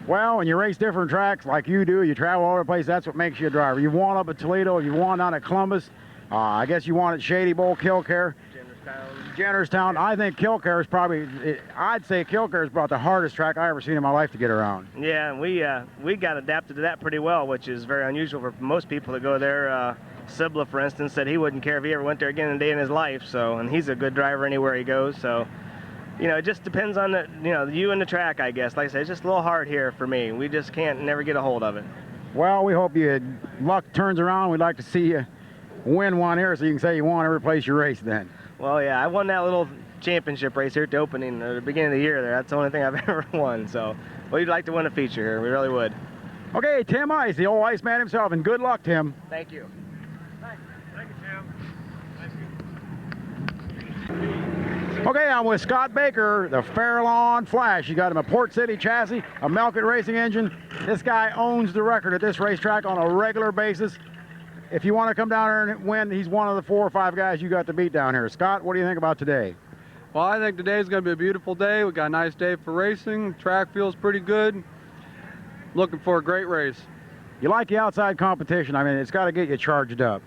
Well, when you race different tracks like you do, you travel all over the place, that's what makes you a driver. You won up at Toledo, you won down at Columbus. I guess you won at Shady Bowl, Kilcare, Jennerstown. I think Kilcare is probably, I'd say Kilcare is about the hardest track I ever seen in my life to get around. Yeah, we got adapted to that pretty well, which is very unusual for most people to go there. Sibla, for instance, said he wouldn't care if he ever went there again a day in his life. So, and he's a good driver anywhere he goes. So, you know, it just depends on the, you and the track, I guess. Like I said, it's just a little hard here for me. We just can't never get a hold of it. Well, we hope luck turns around. We'd like to see you win one here so you can say you won every place you raced then. Well, yeah, I won that little championship race here at the opening, or the beginning of the year there. That's the only thing I've ever won. So, we'd like to win a feature here. We really would. Okay, Tim Ice, the old Iceman himself, and good luck, Tim. Thank you. Thank you, Tim. Okay, I'm with Scott Baker, the Fairlawn Flash. You got him a Port City chassis, a Melkett racing engine. This guy owns the record at this racetrack on a regular basis. If you want to come down here and win, he's one of the 4 or 5 guys you got to beat down here. Scott, what do you think about today? Well, I think today's going to be a beautiful day. We got a nice day for racing. Track feels pretty good. Looking for a great race. You like the outside competition. I mean, it's got to get you charged up.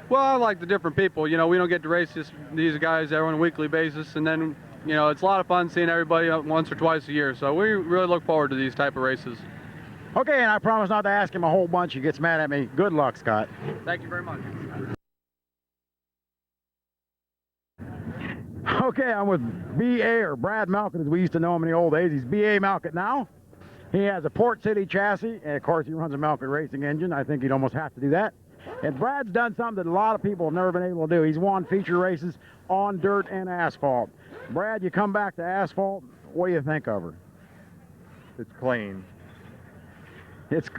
Well, I like the different people. You know, we don't get to race these guys on a weekly basis, and then, you know, it's a lot of fun seeing everybody once or twice a year. So we really look forward to these type of races. Okay, and I promise not to ask him a whole bunch. He gets mad at me. Good luck, Scott. Thank you very much. Okay, I'm with B.A. or Brad Malkett, as we used to know him in the old days. He's B.A. Malkett now. He has a Port City chassis, and of course he runs a Malkett racing engine. I think he'd almost have to do that. And Brad's done something that a lot of people have never been able to do. He's won feature races on dirt and asphalt. Brad, you come back to asphalt, what do you think of her? It's clean. It's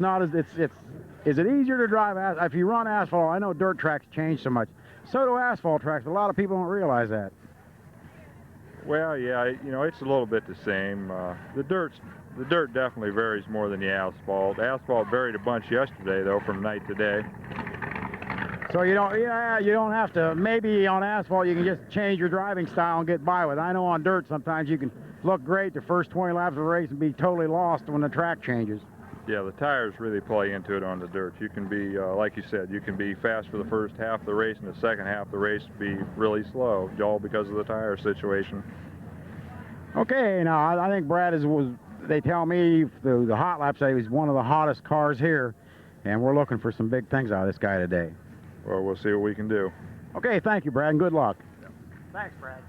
not as, is it easier to drive, if you run asphalt? I know dirt tracks change so much. So do asphalt tracks. A lot of people don't realize that. Well, yeah, you know, it's a little bit the same. The dirt definitely varies more than the asphalt. The asphalt varied a bunch yesterday, though, from night to day. So you don't have to, maybe on asphalt you can just change your driving style and get by with it. I know on dirt sometimes you can look great the first 20 laps of the race and be totally lost when the track changes. Yeah, the tires really play into it on the dirt. You can be, like you said, you can be fast for the first half of the race, and the second half of the race be really slow, all because of the tire situation. Okay, now I think Brad they tell me the hot lap say he's one of the hottest cars here, and we're looking for some big things out of this guy today. Well, we'll see what we can do. Okay, thank you, Brad, and good luck. Thanks, Brad.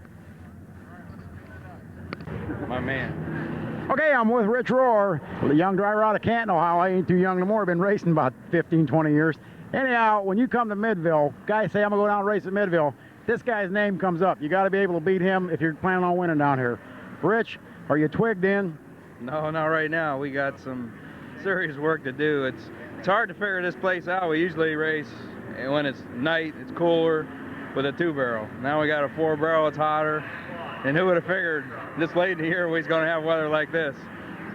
My man. Okay, I'm with Rich Rohr, the young driver out of Canton, Ohio. I ain't too young no more. I've been racing about 15, 20 years. Anyhow, when you come to Midvale, guys say, I'm going to go down and race at Midvale. This guy's name comes up. You got to be able to beat him if you're planning on winning down here. Rich, are you twigged in? No, not right now. We got some serious work to do. It's hard to figure this place out. We usually race when it's night, it's cooler with a 2-barrel. Now we got a 4-barrel, it's hotter. And who would have figured this late in the year we're going to have weather like this?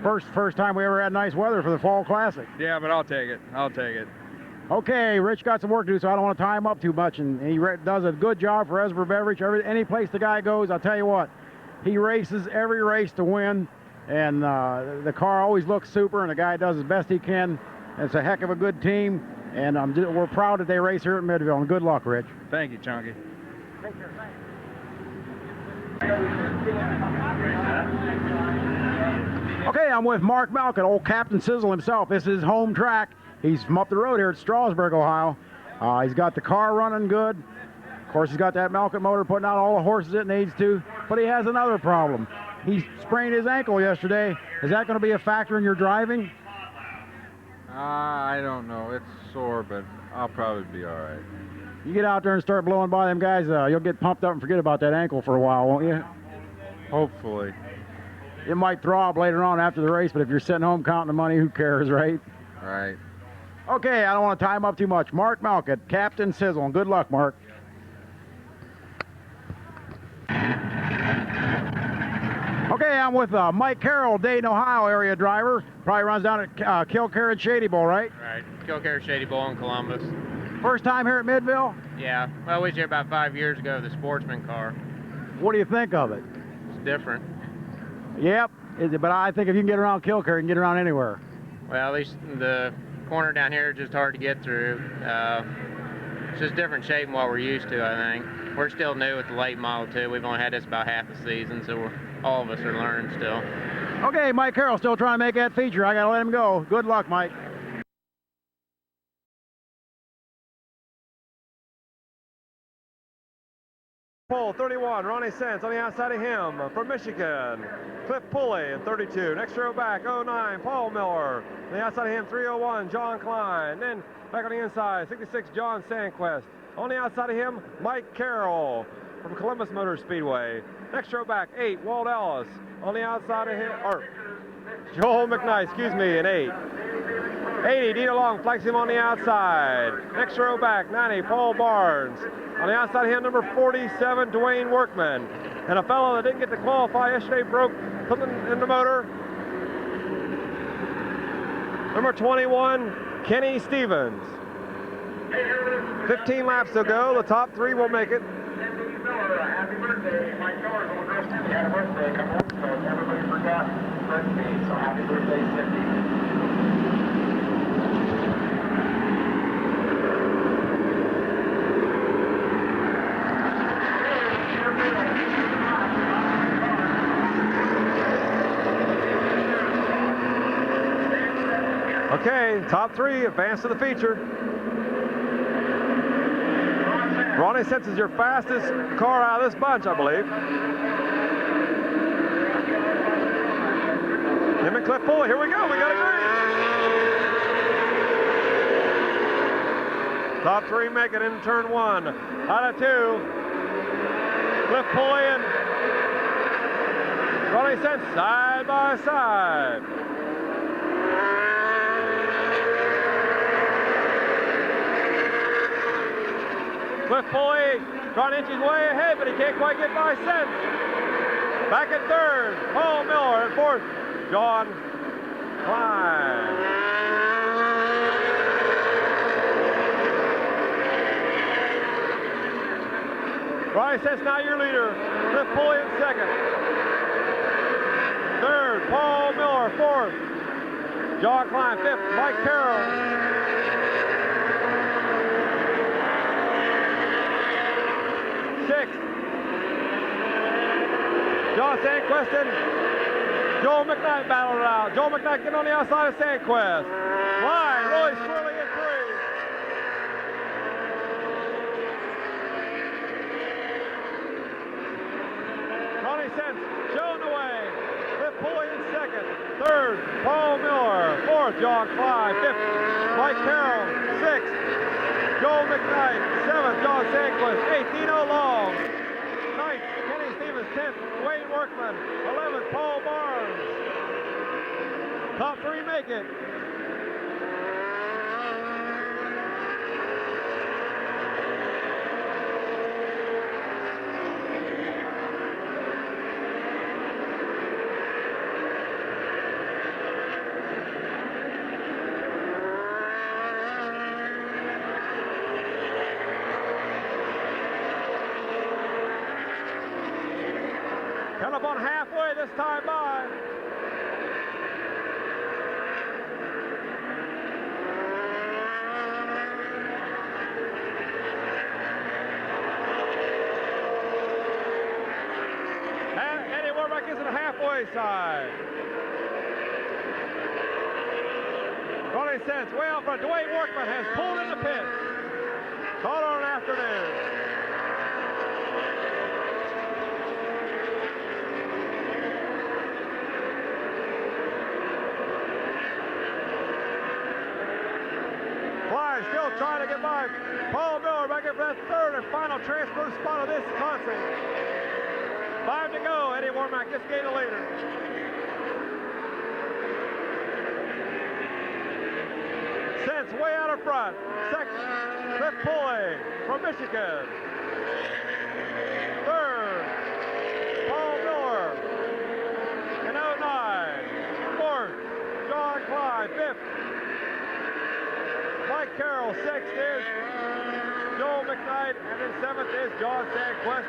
First time we ever had nice weather for the Fall Classic. Yeah, but I'll take it. I'll take it. Okay, Rich got some work to do, so I don't want to tie him up too much. And he does a good job for Esber Beverage. Any place the guy goes, I'll tell you what, he races every race to win. And the car always looks super, and the guy does as best he can. It's a heck of a good team, and we're proud that they race here at Midvale. And good luck, Rich. Thank you, Chunky. Okay, I'm with Mark Malkin, old Captain Sizzle himself. This is his home track. He's from up the road here at Strasburg, Ohio. He's got the car running good. Of course, he's got that Malkin motor putting out all the horses it needs to. But he has another problem. He sprained his ankle yesterday. Is that going to be a factor in your driving? I don't know. It's sore, but I'll probably be all right. You get out there and start blowing by them guys, you'll get pumped up and forget about that ankle for a while, won't you? Hopefully. It might throb later on after the race, but if you're sitting home counting the money, who cares, right? Right. Okay, I don't want to tie him up too much. Mark Malkin, Captain Sizzle, and good luck, Mark. Okay, I'm with Mike Carroll, Dayton, Ohio area driver. Probably runs down at Kilcare and Shady Bowl, right? Right, Kilcare, Shady Bowl, in Columbus. First time here at Midvale? Yeah, well, we was here about 5 years ago, the sportsman car. What do you think of it? It's different. Yep, but I think if you can get around Kilcare, you can get around anywhere. Well, at least the corner down here is just hard to get through. It's just different shape than what we're used to, I think. We're still new with the late model, too. We've only had this about half the season, so all of us are learning still. Okay, Mike Carroll still trying to make that feature. I got to let him go. Good luck, Mike. Pole 31, Ronnie Sense on the outside of him from Michigan. Cliff Pulley in 32. Next row back, 09, Paul Miller. On the outside of him, 301, John Klein. Then back on the inside, 66, John Sandquist. On the outside of him, Mike Carroll from Columbus Motor Speedway. Next row back, 8, Walt Ellis. On the outside of him, or Joel McKnight, excuse me, in 8. 80, Dina Long flanks him on the outside. Next row back, 90, Paul Barnes. On the outside of him, number 47, Dwayne Workman. And a fellow that didn't get to qualify yesterday broke something in the motor. Number 21, Kenny Stevens. 15 laps to go. The top 3 will make it. Happy birthday. Mike Miller had a birthday coming up, so everybody forgot birthday. So happy birthday, Cindy. Okay, top 3 advance to the feature. Ronnie Sense is your fastest car out of this bunch, I believe. Him and Cliff Pulley, here we go, we got a green. Top 3 make it in turn 1. Out of 2, Cliff Pulley and Ronnie Sense side by side. Cliff Pulley trying to inch his way ahead, but he can't quite get by Sense. Back at 3rd, Paul Miller. And 4th, John Klein. Ronnie Sense now your leader. Cliff Pulley in 2nd. 3rd, Paul Miller. 4th, John Klein. 5th, Mike Carroll. 6th, John Sandquist and Joel McKnight battled it out. Joel McKnight getting on the outside of Sandquist. Line really swirling in 3. Ronnie Sense showing the way. Cliff Pulley in 2nd. 3rd, Paul Miller. 4th, John Klein. 5th, Mike Carroll. 6th, Joel McKnight. 7th, John Sandquist. 8th, Dino Long. 9th, Kenny Stevens. 10th, Wayne Workman. 11th, Paul Barnes. Top 3 make it. Cut up on halfway this time by. Eddie Warbeck is at the halfway side. Ronnie Sense way out front. Dwayne Workman has pulled in the pit. Call on an afternoon. Fly still trying to get by Paul Miller back in for that third and final transfer spot of this constant. 5 to go. Eddie Warmack just gained a leader. Sense way out of front. Second, Cliff Pulley from Michigan. Third, Paul Miller in 09. Fourth, John Klein. Fifth, Mike Carroll. Sixth is Joel McKnight. And then seventh is John Sandquist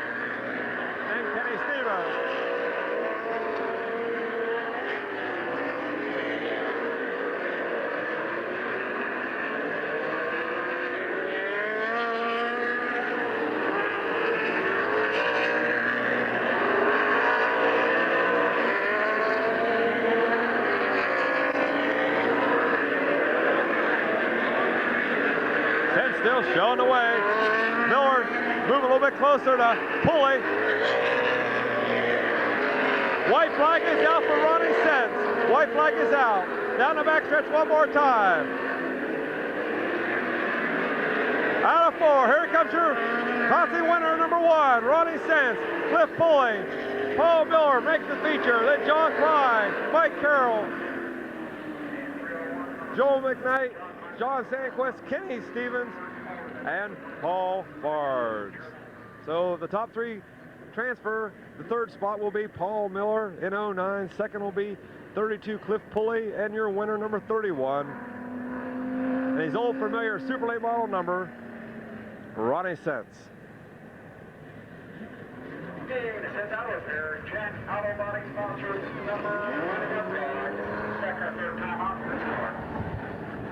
and Kenny Stevens. Still showing the way. Miller moving a little bit closer to Pulley. White flag is out for Ronnie Sense. White flag is out. Down the backstretch one more time. Out of 4. Here comes your Conti winner, number 1, Ronnie Sense. Cliff Pulley. Paul Miller makes the feature. Then John Klein, Mike Carroll, Joel McKnight, John Sandquist, Kenny Stevens, and Paul Bards. So the top 3 transfer. The third spot will be Paul Miller in 09. Second will be 32 Cliff Pulley, and your winner, number 31. And his old familiar Super Late model number, Ronnie Sense. Okay, the Sense Auto Repair, Jack Auto Body sponsors number 1. Check our third time out for this car.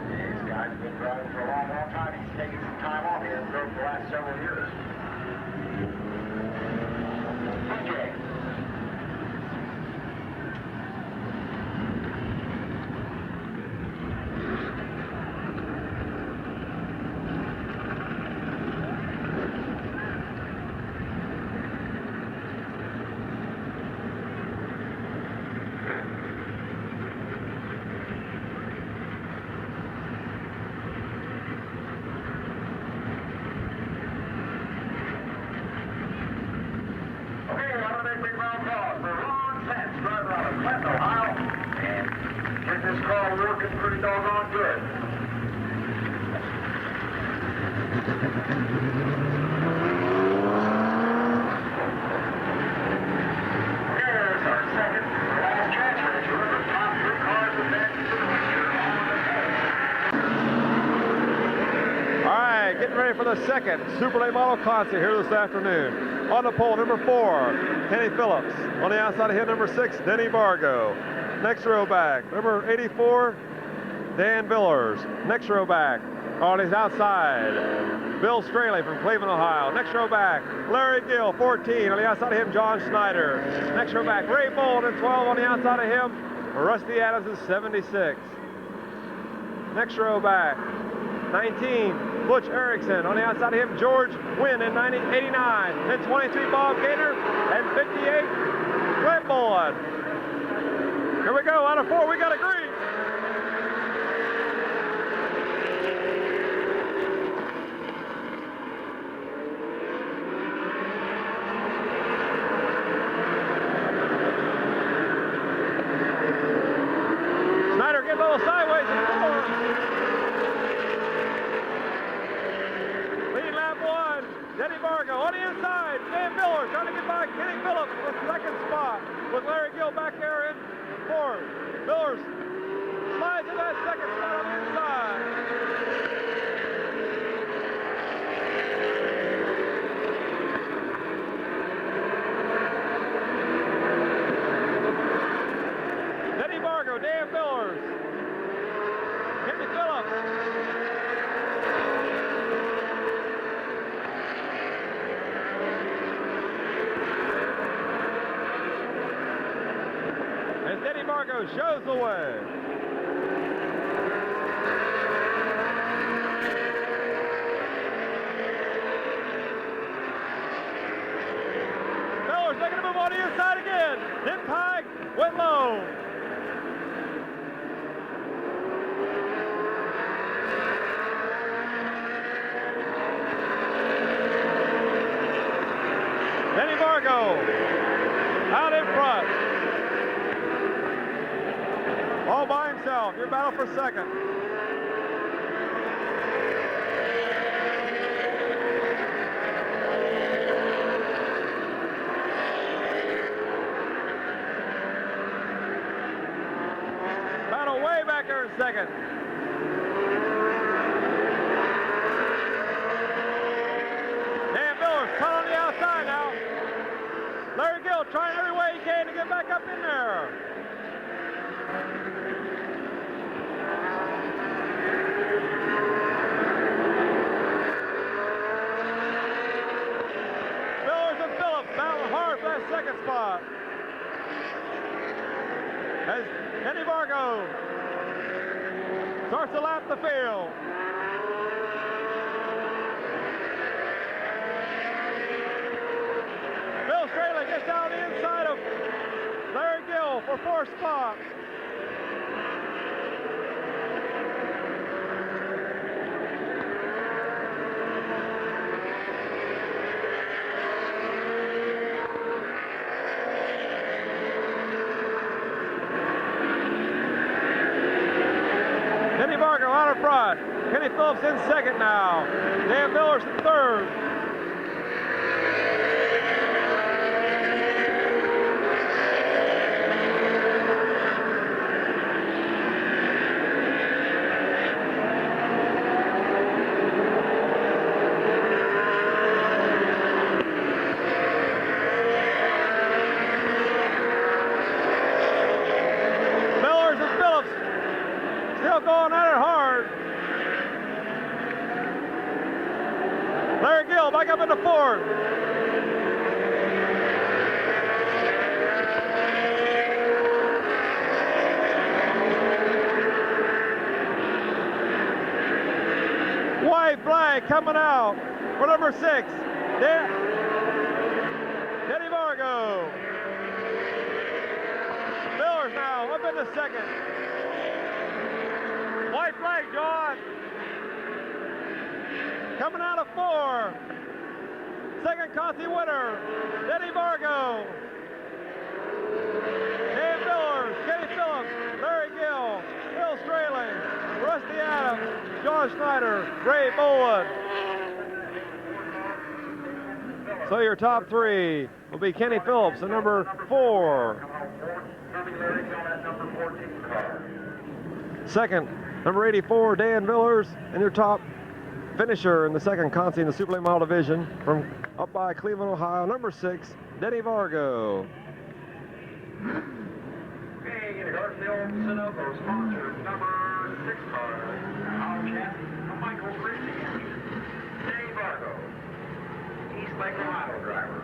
This guy's been driving for a long, long time. He's taken some time off. He hasn't drove for the last several years. DJ. Pretty doggone good. Here's our second last transfer. Remember, top 3 cars advancing to the leader. All right, getting ready for the second Super Late Model Conti here this afternoon. On the pole, number 4, Kenny Phillips. On the outside of him, number 6, Denny Bargo. Next row back, number 84, Dan Billers. Next row back, on his outside, Bill Straley from Cleveland, Ohio. Next row back, Larry Gill, 14. On the outside of him, John Schneider. Next row back, Ray Bolden, 12. On the outside of him, Rusty Adams is 76. Next row back, 19, Butch Erickson. On the outside of him, George Wynn in 89. Then 23, Bob Gator. And 58, Ray Bolden. Here we go, out of 4, we got a green. Snyder getting a little sideways in 4. Leading lap 1, Denny Bargo. On the inside, Dan Miller trying to get by Kenny Phillips for the second spot with Larry Gill back there in 4. Millers slides in that second spot on the inside. Vargo shows the way. Miller's making a move on the inside again. Hit high, went low. Denny Vargo out in front. All by himself. Your battle for second. Battle way back there in second. Dan Miller's caught on the outside now. Larry Gill trying every way he can to get back up in there. Millers and Phillips battling hard for that second spot. As Denny Vargo starts to lap the field. Bill Straley gets down the inside of Larry Gill for fourth spot. Denny Vargo out in front. Kenny Phillips in second now. Dan Miller's in third. Millers and Phillips still going at it hard. Larry Gill back up into fourth. White flag coming out for number 6. Denny Vargo. Millers now up into second. White flag, John. Coming out of 4. Second Conti winner, Denny Vargo. Dan Miller, Kenny Phillips, Larry Gill, Bill Straley, Rusty Adams, John Schneider, Ray Bowen. So your top 3 will be Kenny Phillips at number 4. Second, number 84, Dan Villers, and your top finisher in the second Conti in the Super Late Model Division from up by Cleveland, Ohio, number 6, Denny Vargo. Okay, the Garfield Sunoco sponsors number 6 car, our chassis from Michael's Racing Engine, Denny Vargo, East Lake, Ohio driver.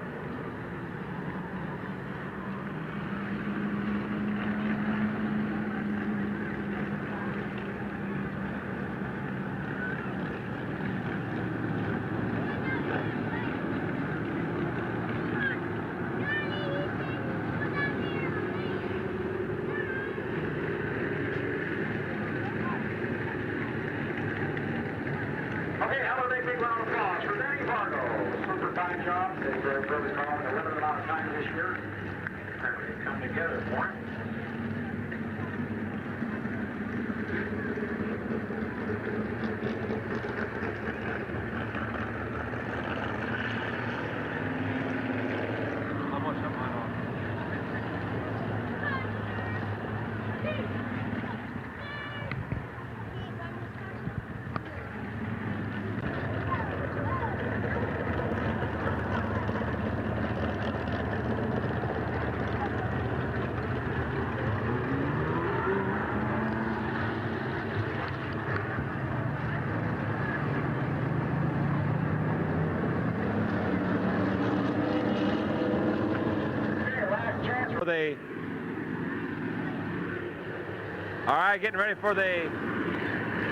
Okay, how about a big round of applause for Denny Vargo. Super fine job. They really called in a limited amount of time this year. Everything come together for him. All right, getting ready for the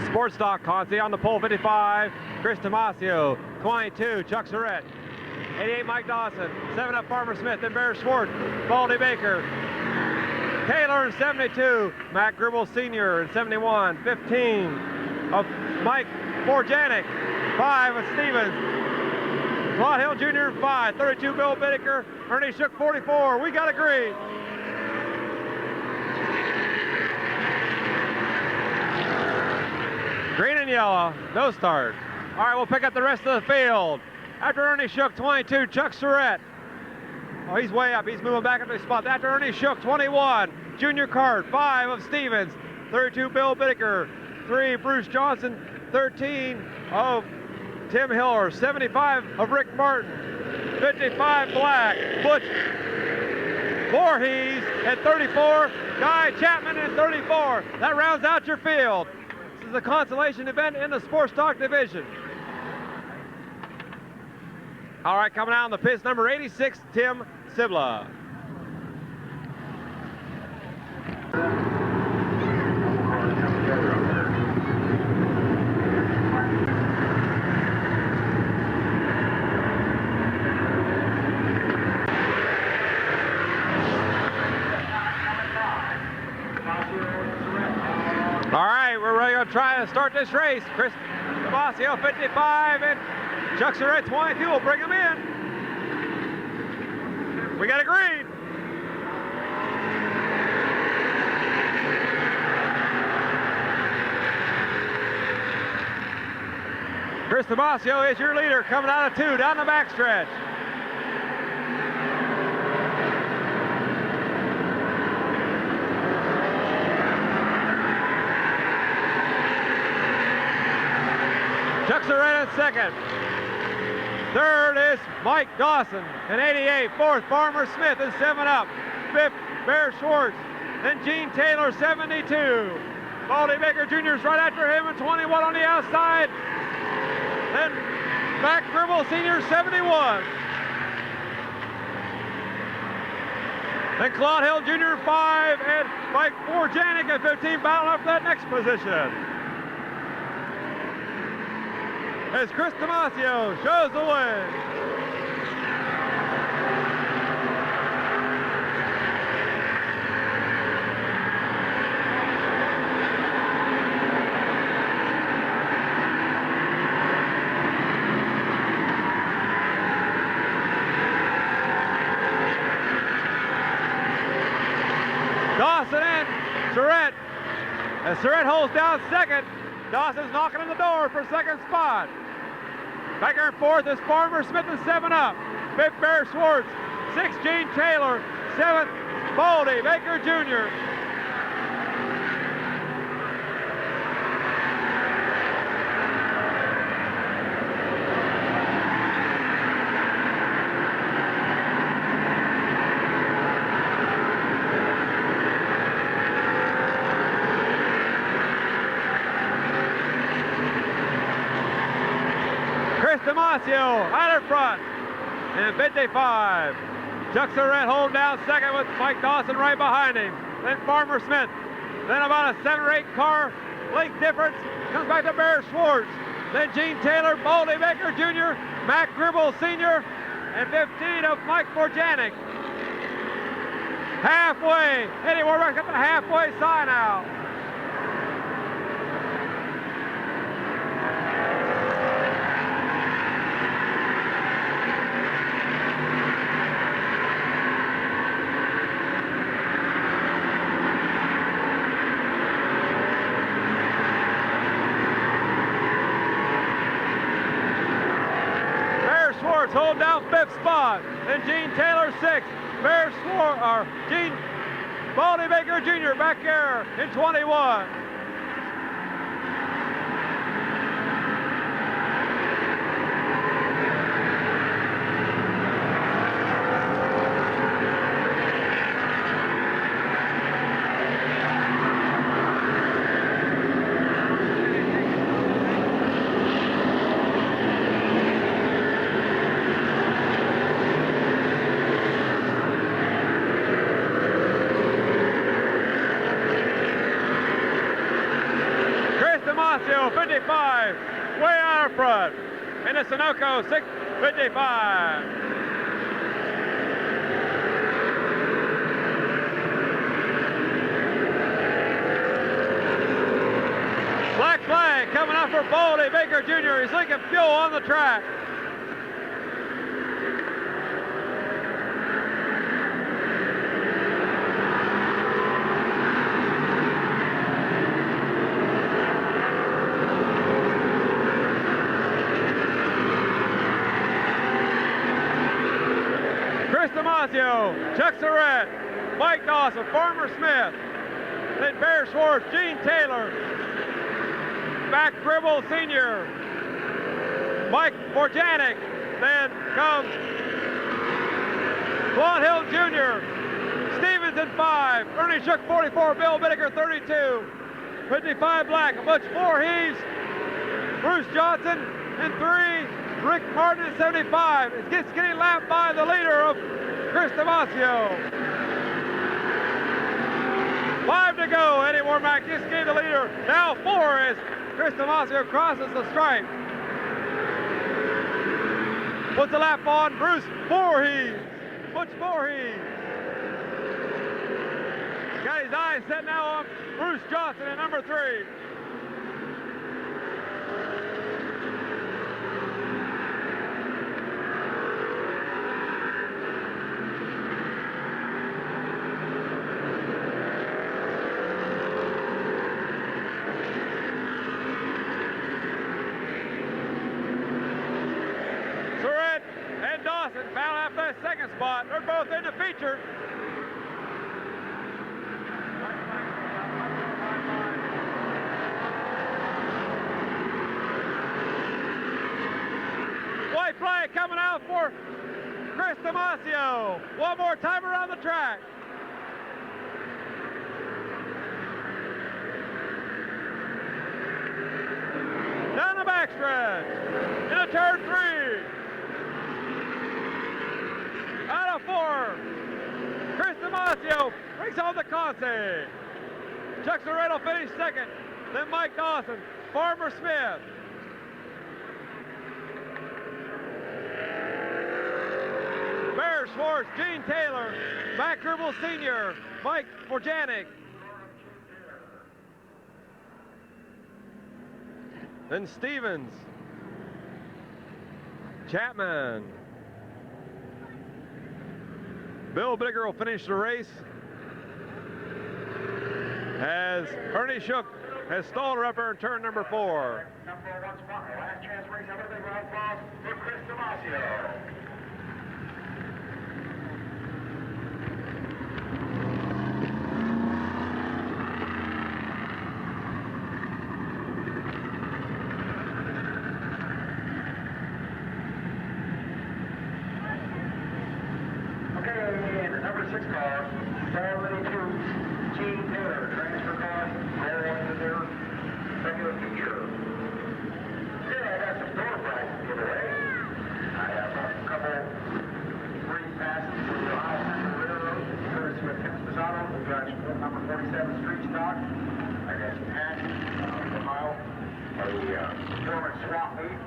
sports stock Conti on the pole, 55, Chris Tomasio, 22, Chuck Surratt, 88, Mike Dawson, 7 up Farmer Smith, then Bear Schwartz, Baldy Baker, Taylor in 72, Matt Gribble Sr. in 71, 15 of Mike Borjanic, 5 of Stevens, Claude Hill Jr. in 5, 32 Bill Bittaker, Ernie Shook 44, we got a green. Green and yellow, no start. All right, we'll pick up the rest of the field. After Ernie Shook, 22, Chuck Surratt. Oh, he's way up. He's moving back into his spot. After Ernie Shook, 21, Junior Cart, 5 of Stevens, 32, Bill Bittaker, 3, Bruce Johnson, 13 of Tim Hiller, 75 of Rick Martin, 55 Black, Butch Voorhees at 34, Guy Chapman at 34. That rounds out your field. This is a consolation event in the sports stock division. All right, coming out on the pits, number 86, Tim Sibla. All right, we're ready to try to start this race. Chris Tomasio, 55, and Chuck Surratt, 22, will bring him in. We got a green. Chris Tomasio is your leader, coming out of 2, down the backstretch. Chuck Surratt in second. Third is Mike Dawson in 88. Fourth, Farmer Smith in 7 up. Fifth, Bear Schwartz. Then Gene Taylor, 72. Baldy Baker Jr. is right after him at 21 on the outside. Then Mac Gribble Sr., 71. Then Claude Hill Jr., 5, and Mike Borjanic at 15, battling up for that next position. As Chris Tomasio shows the way. Dawson and Surratt. As Surratt holds down second, Dawson's knocking on the door for second spot. Back here in fourth is Farmer Smith and 7 up. Fifth, Bear Schwartz. 6, Gene Taylor. 7th, Baldy Baker Jr. Tomasio out in front in 55. Chuck Surratt holding down second with Mike Dawson right behind him. Then Farmer Smith. Then about a 7 or 8 car length difference. Comes back to Bear Schwartz. Then Gene Taylor, Baldy Baker Jr., Mac Gribble Sr., and 15 of Mike Borjanic. Halfway. Anywhere back up the halfway sign out. Hold down 5th spot, and Gene Taylor 6th. Bear Schwartz, or Gene Baldy Baker Jr. back here in 21. 6:55, way out front. In the Sunoco 6:55. Black flag coming up for Baldy Baker Jr. He's leaking fuel on the track. Chris Damasio, Chuck Surratt, Mike Dawson, Farmer Smith, then Bear Schwartz, Gene Taylor, Mac Gribble Sr., Mike Borjanic, then comes Blond Hill Jr., Stevens in 5, Ernie Shook 44, Bill Bittaker 32, 55 Black, Butch Voorhees, Bruce Johnson in 3, Rick Martin in 75. It's getting lapped by the leader of Chris Damasio. 5 to go. Eddie Warmack just gave the leader. Now 4 as Chris Damasio crosses the stripe. Puts the lap on Bruce Voorhees. Butch Voorhees. Got his eyes set now on Bruce Johnson in number 3. Battle after that second spot. They're both in the feature. White flag coming out for Chris Damasio. One more time around the track. Down the backstretch. Into turn 3. Out of 4, Chris Damasio brings home the Conce. Chuck Sorrento finished second, then Mike Dawson, Farmer Smith. Bear Schwartz, Gene Taylor, Mac Gribble Sr., Mike Borjanic. Then Stevens, Chapman. Bill Bigger will finish the race as Ernie Shook has stalled her up there in turn number 4. Number 1 spot, last chance race of the big round applause for Chris Damasio. Number 6 car, 72, Gene Taylor, transfer car, roll into their regular feature. Yeah, I got some door prizes to give away. I have a couple free passes to the Ohio Central Railroad, courtesy of Tim Spazzato, who drives number 47 Street Stock. I got some hats from Ohio, a German swap meet.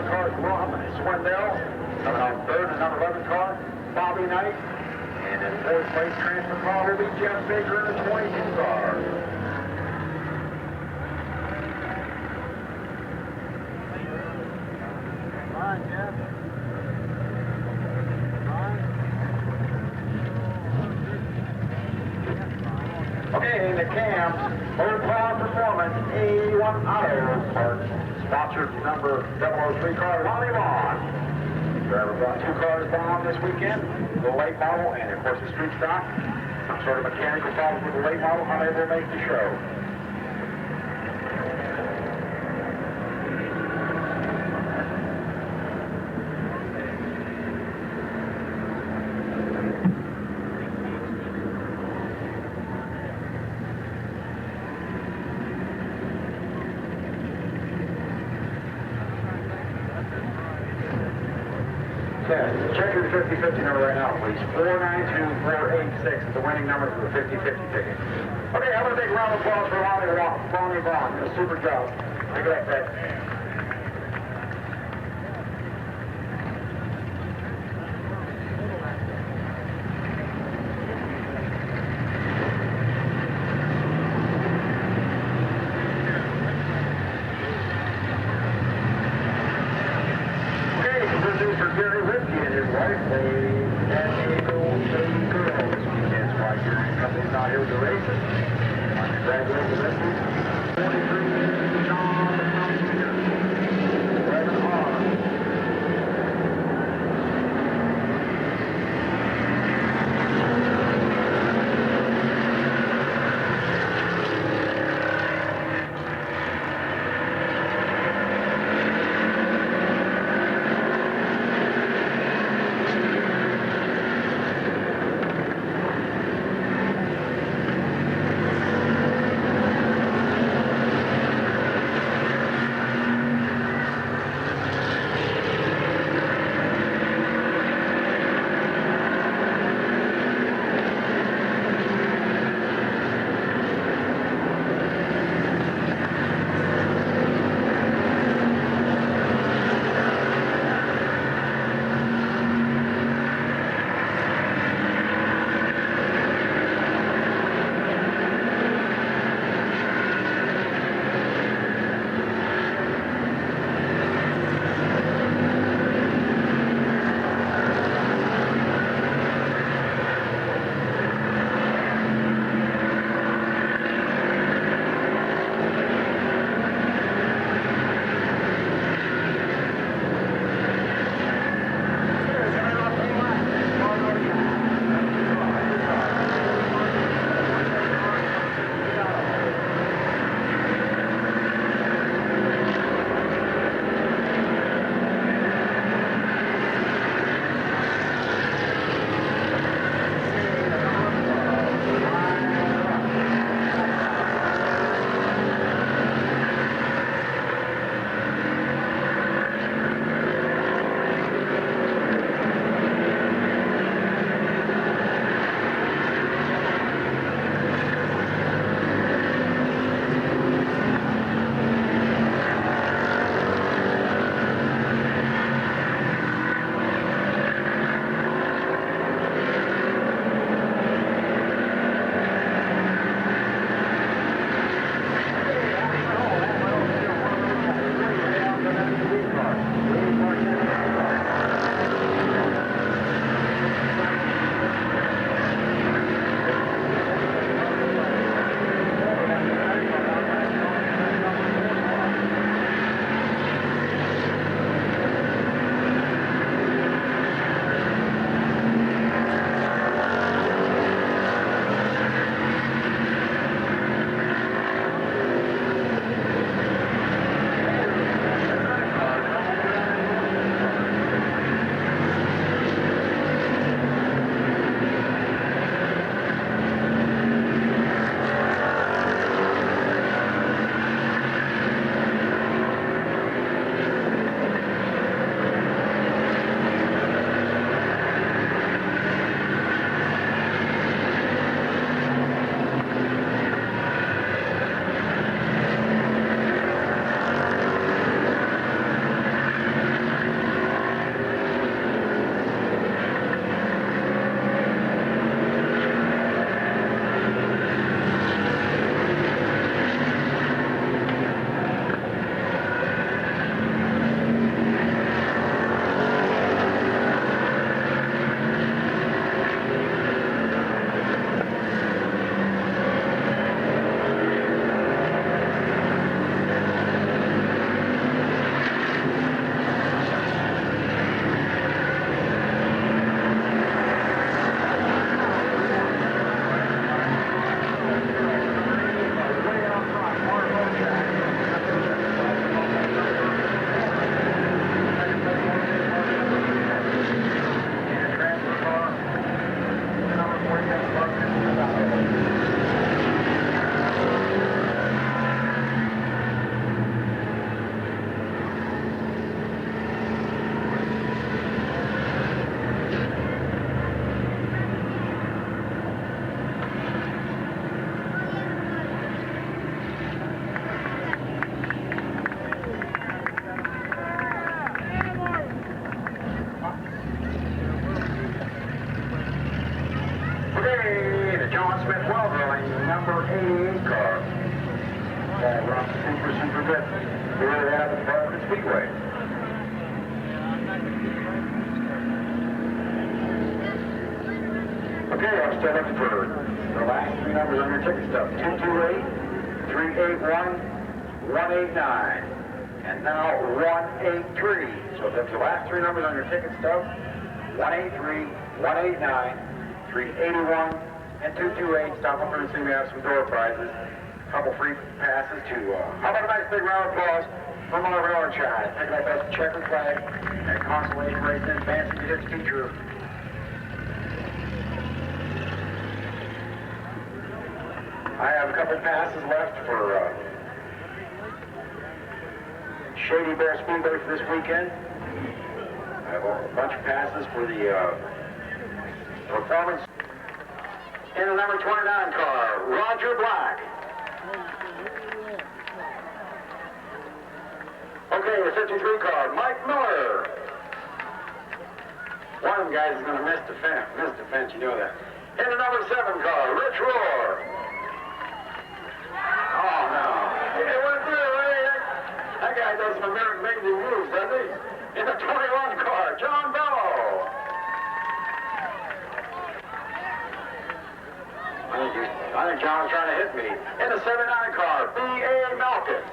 11 car is Rob Swindell. Coming on third, the number 11 car, Bobby Knight. And in fourth place transfer car will be Jeff Baker in the 22 car. Okay, the Cams, Motor Power Performance, A1 Auto Parts, sponsored number 003 car, Lonnie Vaughn. Driver brought 2 cars down this weekend, the late model and of course the street stock. Some sort of mechanical problem with the late model, unable to make the show. Check your 50-50 number right now, please. 492486 is the winning number for the 50-50 ticket. Okay, I'm going to take a round of applause for Lonnie Vaughn. A super job. Look at that. John Smith Weld running number 88 car. That runs super good here at the Midvale Speedway. Okay, I'm still looking for the last three numbers on your ticket stub. 228, 381, 189. And now 183. So that's the last three numbers on your ticket stub. 183, 189, 381, and 228. Stop up there and see we have some door prizes. A couple free passes to, how about a nice big round of applause for Marvin Orchard, taking that best checkered flag and consolation race in advancing to his feature. I have a couple passes left for Shady Bear Speedway for this weekend. I have a bunch of passes for the performance. In the number 29 car, Roger Black. Okay, the 53 car, Mike Miller. One of them guys is going to miss defense, you know that. In the number 7 car, Rich Rohr. Oh, no. Hey, what's there? That guy does some amazing moves, doesn't he? In the 21 car, John Bello. I think John's trying to hit me. In the 79 car, B.A. Malkin.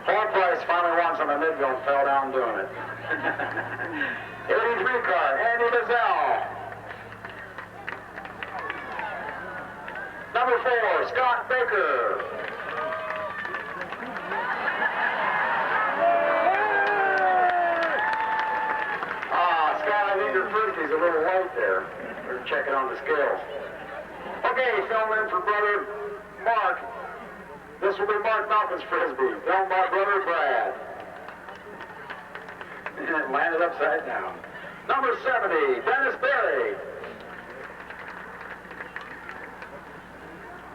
Paul Price finally won some of Midvale and fell down doing it. 83 car, Andy Mazzell. Number 4, Scott Baker. Scott, I think your frisbee's a little light there. We're checking on the scales. Okay, filling in for brother Mark. This will be Mark Malkin's frisbee. Filmed by brother Brad. And it landed upside down. Number 70, Dennis Berry.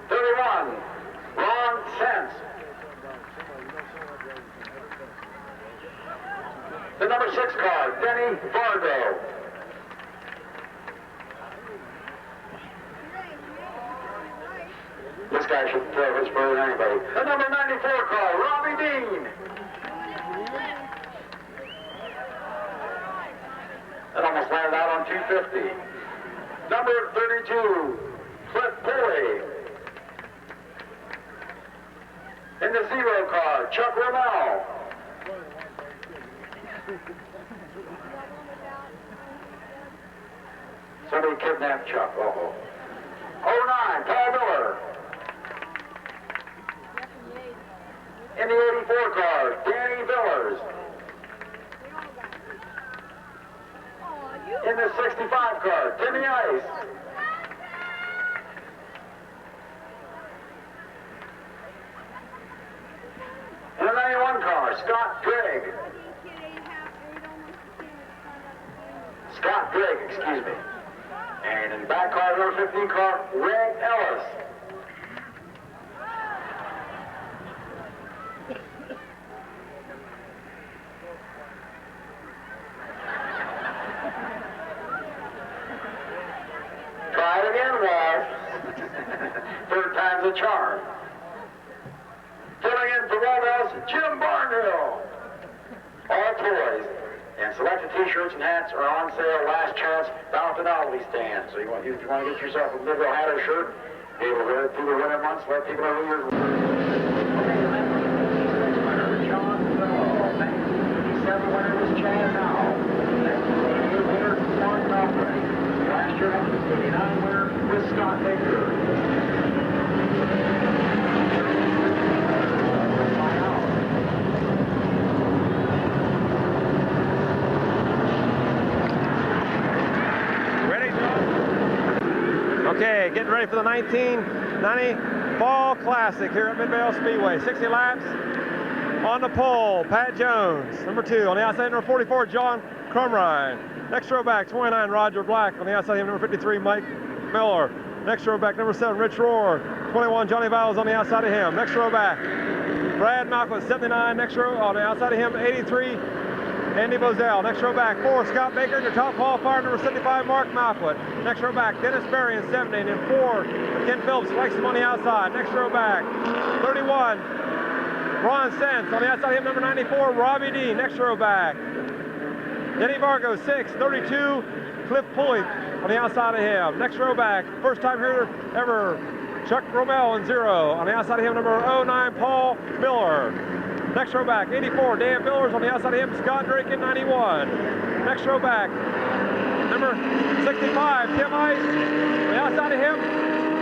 31, Ron Sense. The number 6 car, Denny Vargo. This guy should throw his bird than anybody. The number 94 car, Robbie Dean. That almost landed out on 250. Number 32, Cliff Pulley. In the 0 car, Chuck Rommel. Somebody kidnapped Chuck. Uh-oh. 09, Paul Miller. In the 84 car, Danny Villers. In the 65 car, Timmy Ice. In the 91 car, Scott Gregg. Scott Gregg, excuse me. And in the back car, number 15 car, Ray Ellis. Try it again, Walt. Third time's a charm. Filling in for Waldo's, Jim Barnhill. All toys. And selected t-shirts and hats are on sale, last chance, down at the novelty stand. So if you want to get yourself a Midvale hat or shirt, be able to wear it through the winter months, let people know who you're... Okay, the man winner, John Bell. 1987 winner was Chad Now. 1988 winner, Mark Malkin. Last year, 1989 winner was Scott Baker. Okay, getting ready for the 1990 Fall Classic here at Midvale Speedway. 60 laps on the pole, Pat Jones. Number 2 on the outside, number 44, John Crumrine. Next row back, 29, Roger Black. On the outside, number 53, Mike Miller. Next row back, number 7, Rich Rohr. 21, Johnny Valles on the outside of him. Next row back, Brad Malcolm, 79. Next row on the outside of him, 83, Andy Bozell. Next row back, 4, Scott Baker. And your top qualifier, number 75, Mark Malquit. Next row back, Dennis Berry in 70. And in 4, Ken Phillips likes him on the outside. Next row back, 31, Ron Sense. On the outside of him, number 94, Robbie D. Next row back, Denny Vargo, 6, 32, Cliff Pulley on the outside of him. Next row back, first time here ever, Chuck Romell in 0. On the outside of him, number 09, Paul Miller. Next row back, 84, Dan Billers. On the outside of him, Scott Drake in 91. Next row back, number 65, Tim Ice. On the outside of him,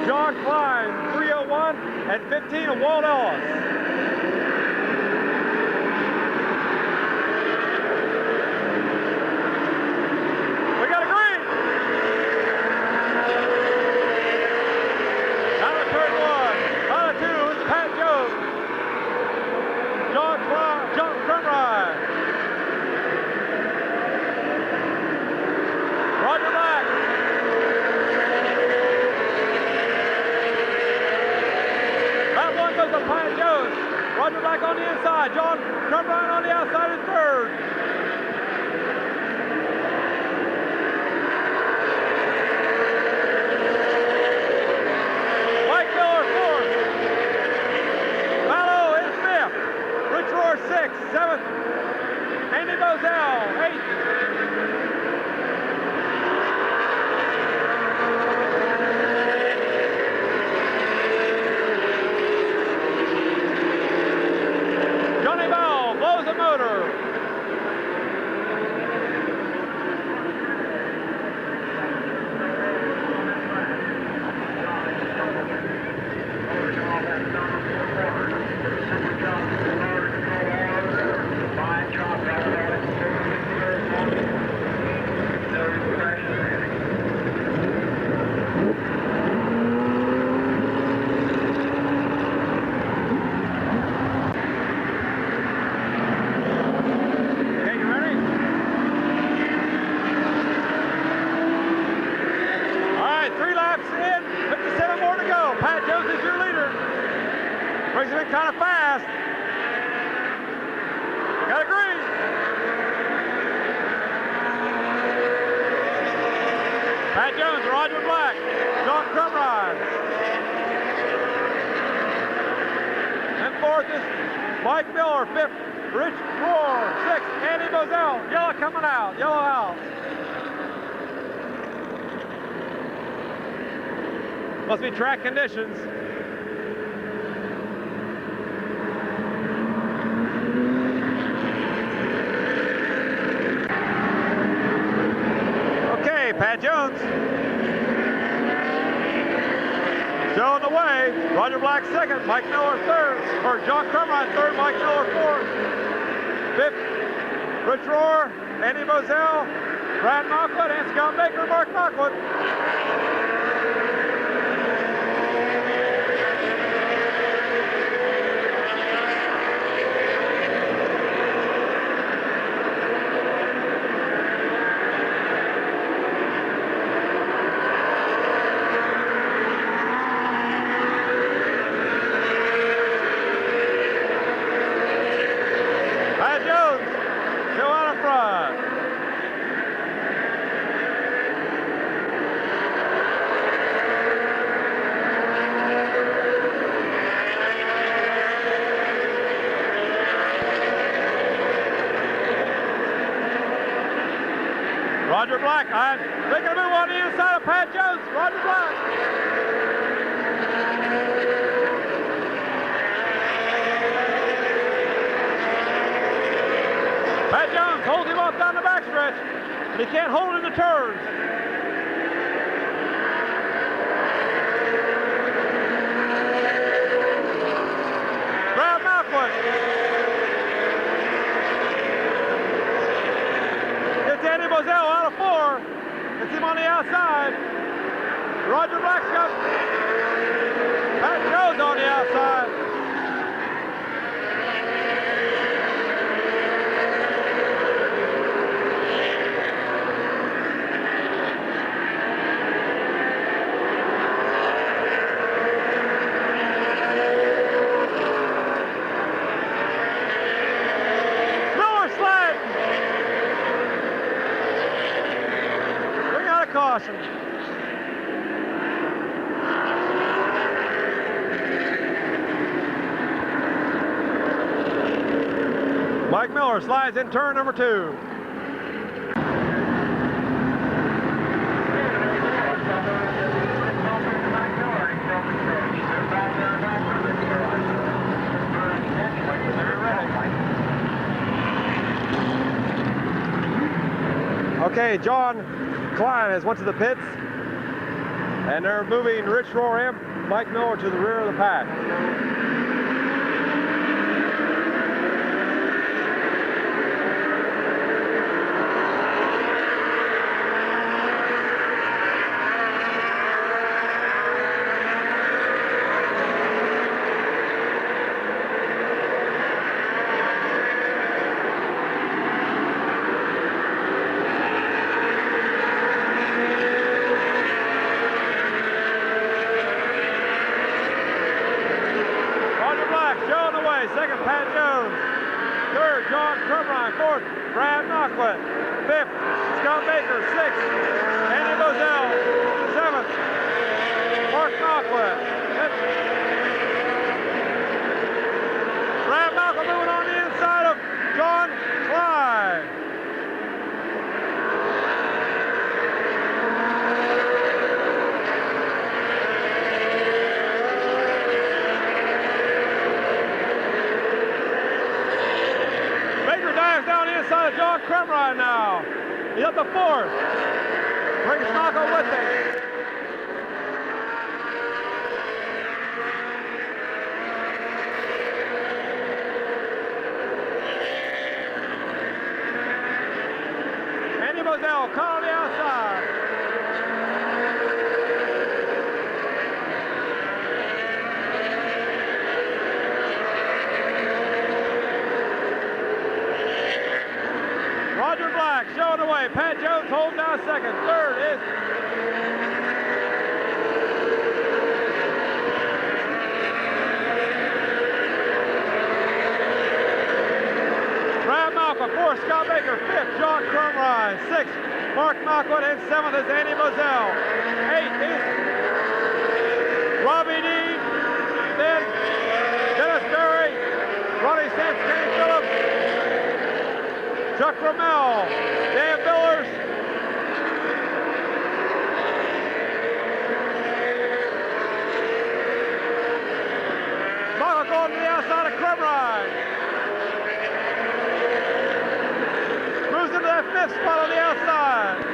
John Klein, 301, and 15, Walt Ellis. We got a green. Out of turn 1, out of 2, it's Pat Jones. John Crumride. Roger Black. That one goes to Pat Jones. Roger Black on the inside. John Crumride on the outside in 3rd. Mike Miller 4th. Mallow is 5th. Rich Roar 6th. 7th. Andy Bozell 8th. Johnny Bell blows the motor. Okay, you ready? All right, 3 laps in, 57 more to go. Pat Jones is your leader. Brings him in kind of fast. Got a green. Pat Jones, Roger Black, John Crumride. And 4th is Mike Miller, 5th, Rich Roar, 6th, Andy Bozell. Yellow coming out, yellow out. Must be track conditions. Okay, Pat Jones. Still on the way. Roger Black 2nd, Mike Miller 3rd, or John Crumride 3rd, Mike Miller 4th. 5th, Rich Roar, Andy Bozell, Brad Malquit, and Scott Baker, Mark Malquit. Pat Jones, still out in front. Roger Black, making a move on the inside of Pat Jones. Roger Black. Pat Jones holds him off down the backstretch, but he can't hold in the turns. Brad Malquit gets Andy Bozell out of 4. Gets him on the outside. Roger Black's got Pat Jones on the outside. Miller sled racing. Mike Miller slides in turn number 2. Okay, John Klein has went to the pits, and they're moving Rich Rohr and Mike Miller to the rear of the pack. Second, Pat Jones. Third, John Crumrine. Fourth, Brad Knocklett. Fifth, Scott Baker. Sixth, Andy Moselle. Seventh, Mark Knocklett. Brad Knocklett moving on the inside of John Clyde. Down the inside of John Crumrine now. He's up to 4th. Brings Knocklett with him. Andy Moselle caught on the outside. Roger Black showing away. Pat Jones holding down second. Third is Brad Malcolm. Fourth, Scott Baker. Fifth, John Crumrine. Sixth, Mark Knocklett. And seventh is Andy Moselle. Eighth is Robbie Dean. Then Dennis Berry, Ronnie Sims, Kenny Phillips, Chuck Rommel, Dan Billers, Michael going to the outside of Crumrine. Moves into that 5th spot on the outside.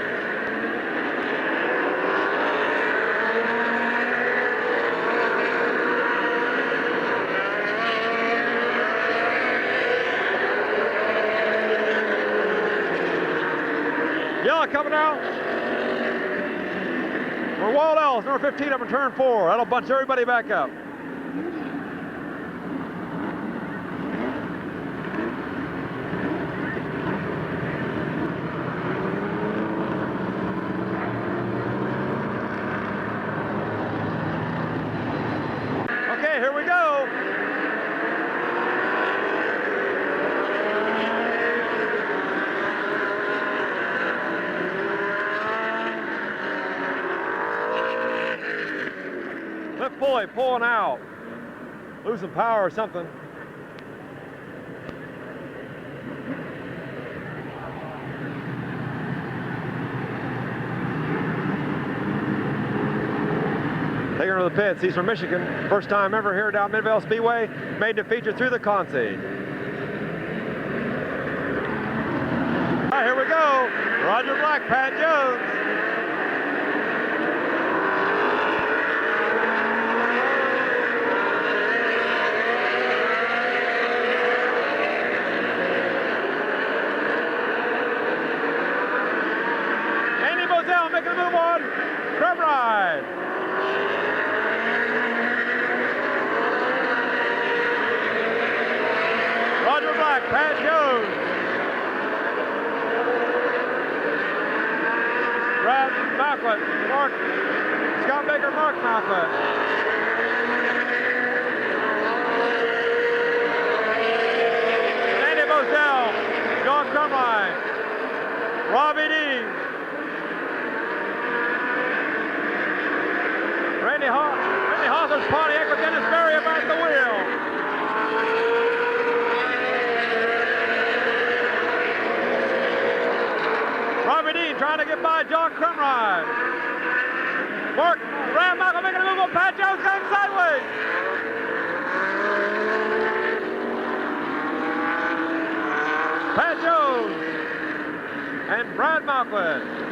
Yellow coming out. For Walt Ellis, number 15 up in turn 4. That'll bunch everybody back up. Okay, here we go. Lift pulley pulling out. Losing power or something. Taking her to the pits. He's from Michigan. First time ever here down Midvale Speedway. Made the feature through the Consi. All right, here we go. Roger Black, Pat Jones. Andy Moselle making a move on Crumrine. Roger Black, Pat Jones. Brad Knocklett, Scott Baker, Mark Knocklett. Andy Moselle, John Crumrine, Robbie Dean, inside John Crumride. Brad Michael making a move on Pat Jones, going sideways. Pat Jones and Brad Malquith.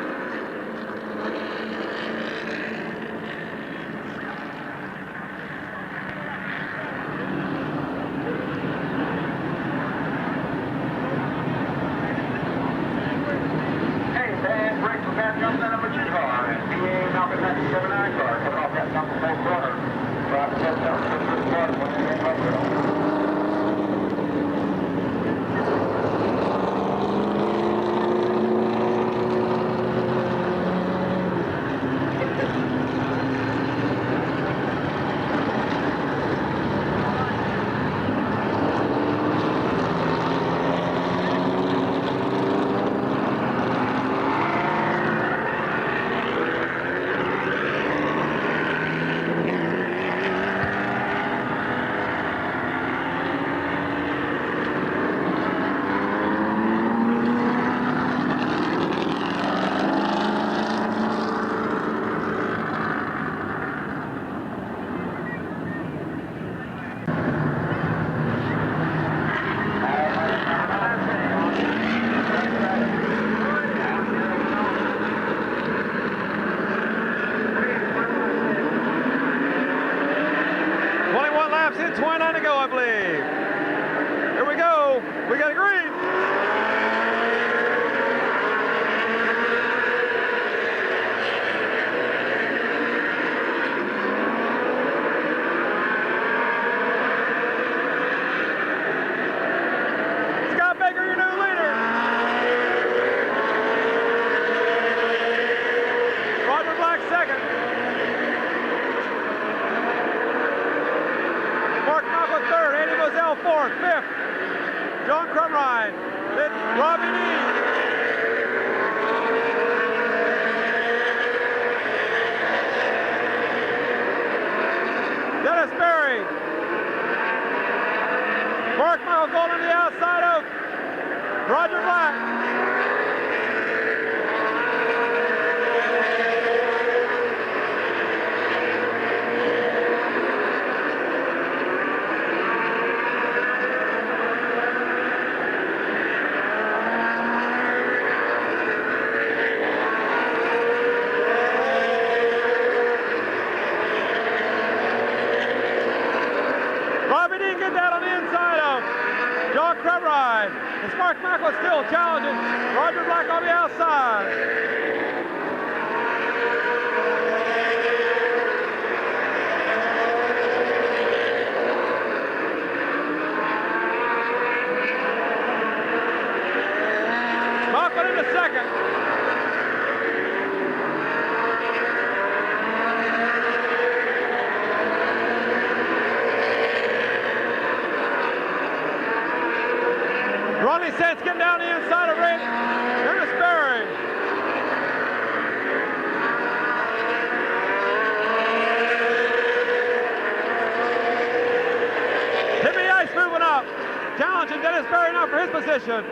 Position.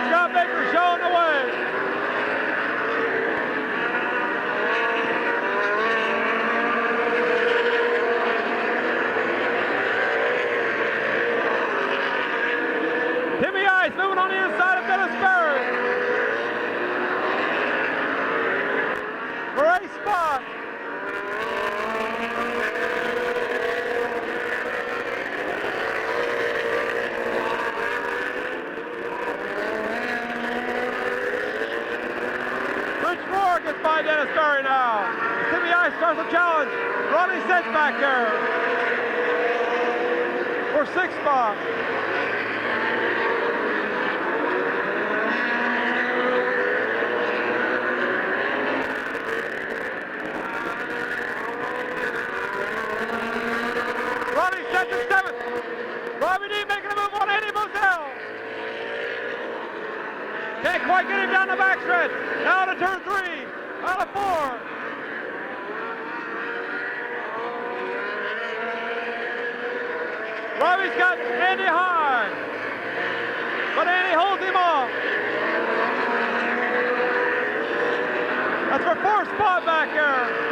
Scott Baker showing the way. Timmy Ice moving on the inside of Dennis Berry. For a spot. By Dennis Berry now. Timmy Ice starts the challenge. Ronnie Sets back there for 6th spot. Ronnie Sets in 7th. Robbie D making a move on Eddie Moselle. Can't quite get him down the backstretch. Now to turn 3. Out of 4. Robbie's got Andy high, but Andy holds him off. for fourth spot back here.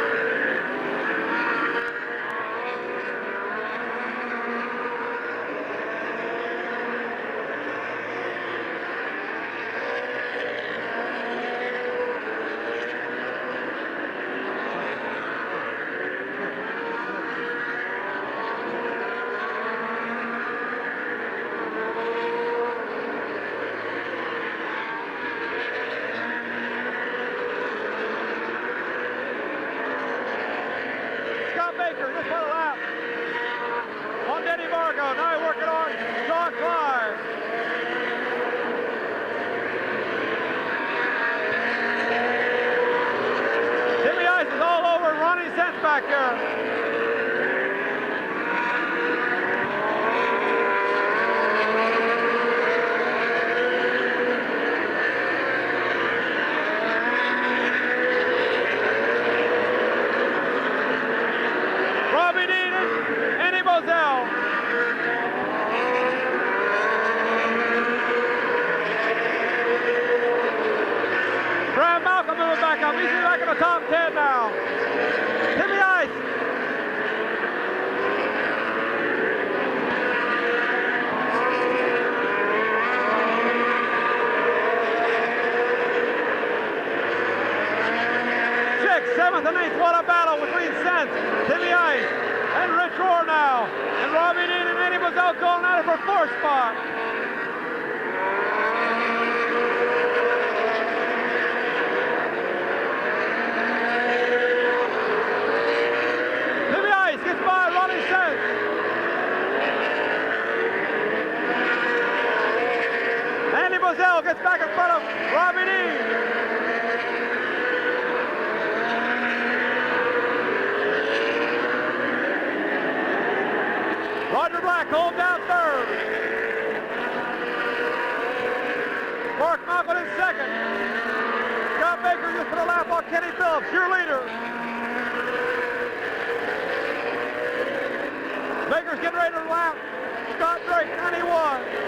Back here. Robbie Dean and Andy Bozell. Brad Malcolm moving back up. He's back in the top 10 now. Timmy Ice. Sixth, seventh, and eighth. What a battle between Sense, Timmy Ice, and Rich Rohr now. And Robbie Dean and Andy Bozell going at it for fourth spot. Bozell gets back in front of Robbie Dean. Roger Black holds down third. Mark Malcolm in second. Scott Baker just put a lap on Kenny Phillips, your leader. Baker's getting ready to lap Scott Drake, 91.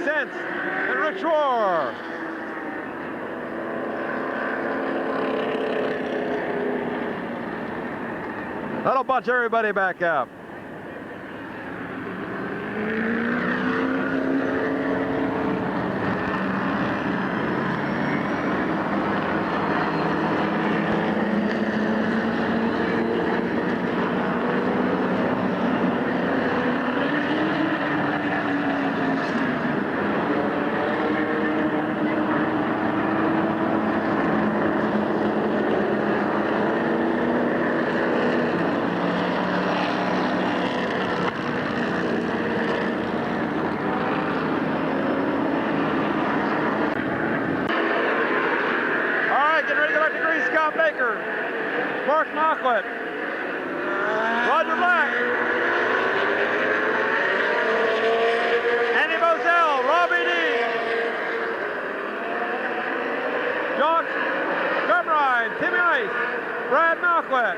Sense and Rich Rohr. That'll bunch everybody back up. Mark Malcolm, Roger Black, Andy Bozell, Robbie Dean, John Gumrine, Timmy Ice, Brad Malcolm.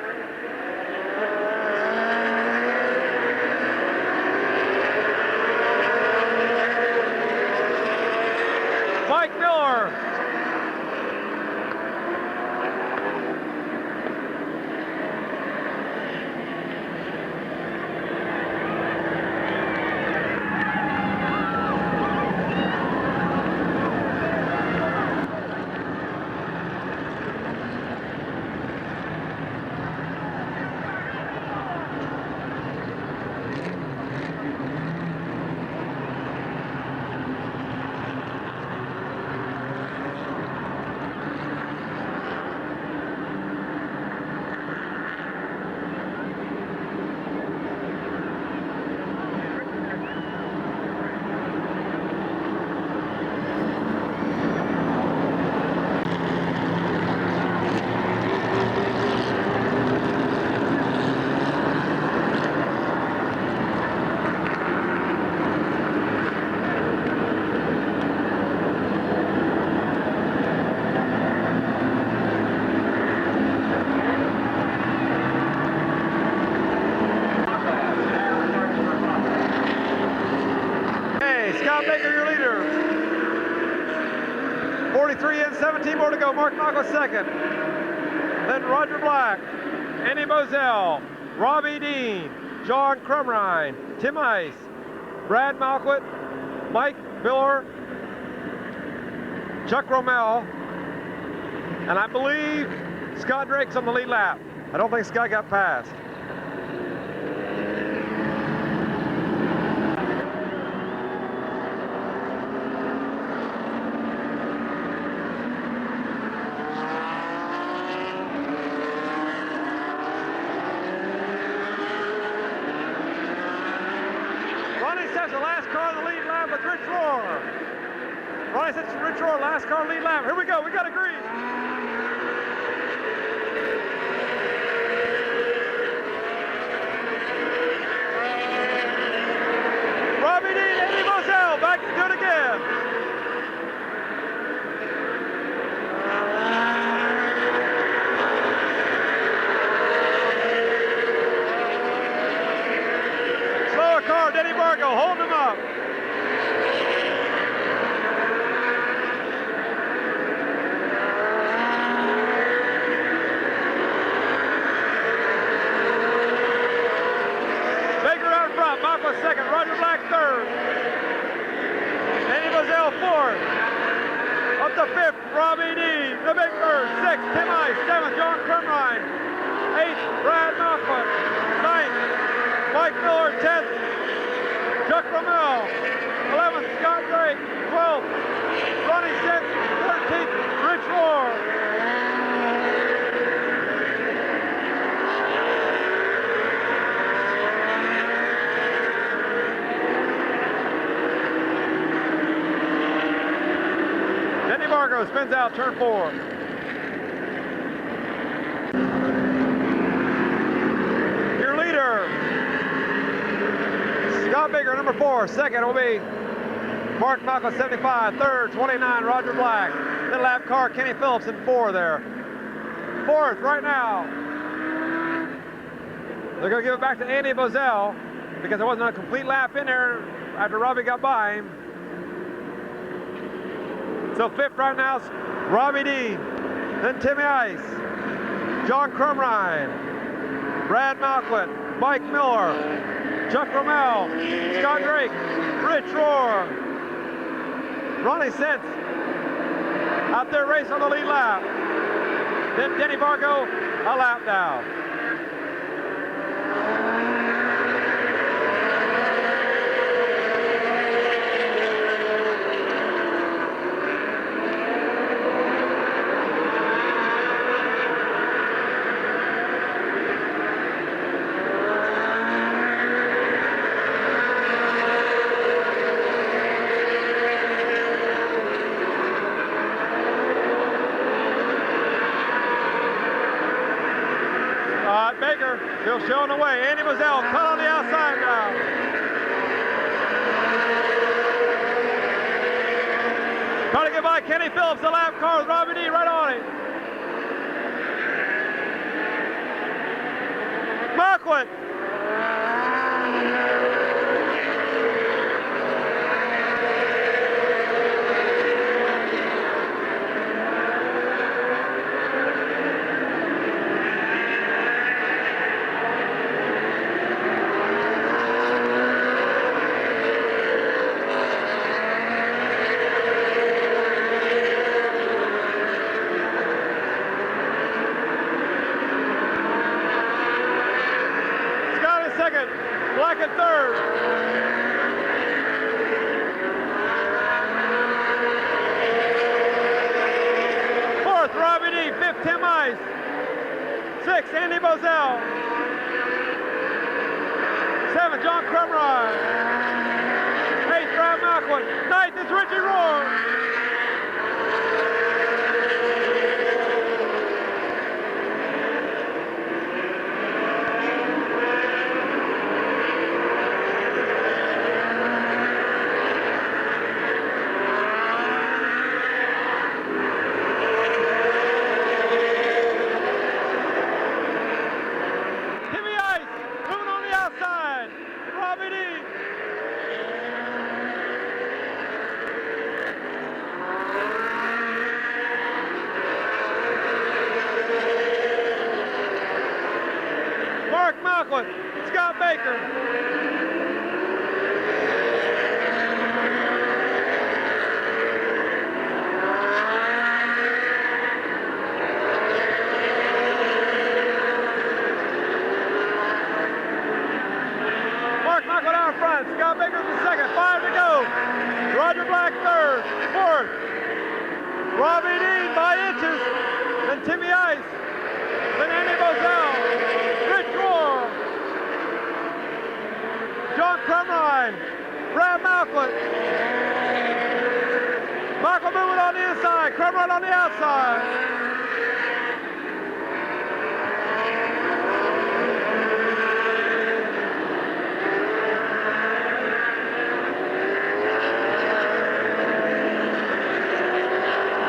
Mike Miller. 23 in, 17 more to go. Mark Michael second. Then Roger Black, Andy Moselle, Robbie Dean, John Crumrine, Tim Ice, Brad Malquit, Mike Miller, Chuck Romell, and I believe Scott Drake's on the lead lap. I don't think Scott got past. Ronnie Sets the last car on the lead lap with Rich Rohr. Ronnie Sets Rich Rohr, last car on the lead lap. Here we go, we got a green. Robbie Dean, Eddie Moselle, back to do it again. Slower car, Denny Bargo, holding him up. Baker out front, Michael second, Roger Black third. Andy Moselle fourth. Up to fifth, Robbie D, the Big Bird. Sixth, Tim Ice. Seventh, John Crumrine. Eighth, Brad Malquit. Ninth, Mike Miller. 10th, Chuck Romell. 11th, Scott Drake. 12th, Ronnie Sett. 13th, Rich Rohr. Denny Bargo spins out turn 4. Your leader, Scott Baker, number 4. Second will be Mark Michael, 75. Third, 29, Roger Black. Then lap car, Kenny Phillips in 4 there. Fourth right now. They're going to give it back to Andy Moselle because there wasn't a complete lap in there after Robbie got by him. So fifth right now is Robbie Dean, then Timmy Ice, John Crumrine, Brad Malquit, Mike Miller, Chuck Romell, Scott Drake, Rich Rohr, Ronnie Sett out there racing on the lead lap. Then Denny Bargo a lap down. Baker still showing the way. Andy Moselle cut on the outside now. Trying to get by Kenny Phillips, the lap car with Robbie D right on him. Malquit. Second, Black at third. Fourth, Robbie D. Fifth, Tim Ice. Sixth, Andy Moselle. Seventh, John Crumrine. Eighth, Brad Malquit. Ninth is Richie Rohr. Malklett, Scott Baker. Mark Malklett out front, Scott Baker's in second, 5 to go. Roger Black third, fourth. Robbie Dean by inches, then Timmy Ice, then Andy Moselle, Rich Rohr, John Crumrine, Brad Malklett. Malklett moving on the inside, Crumrine on the outside.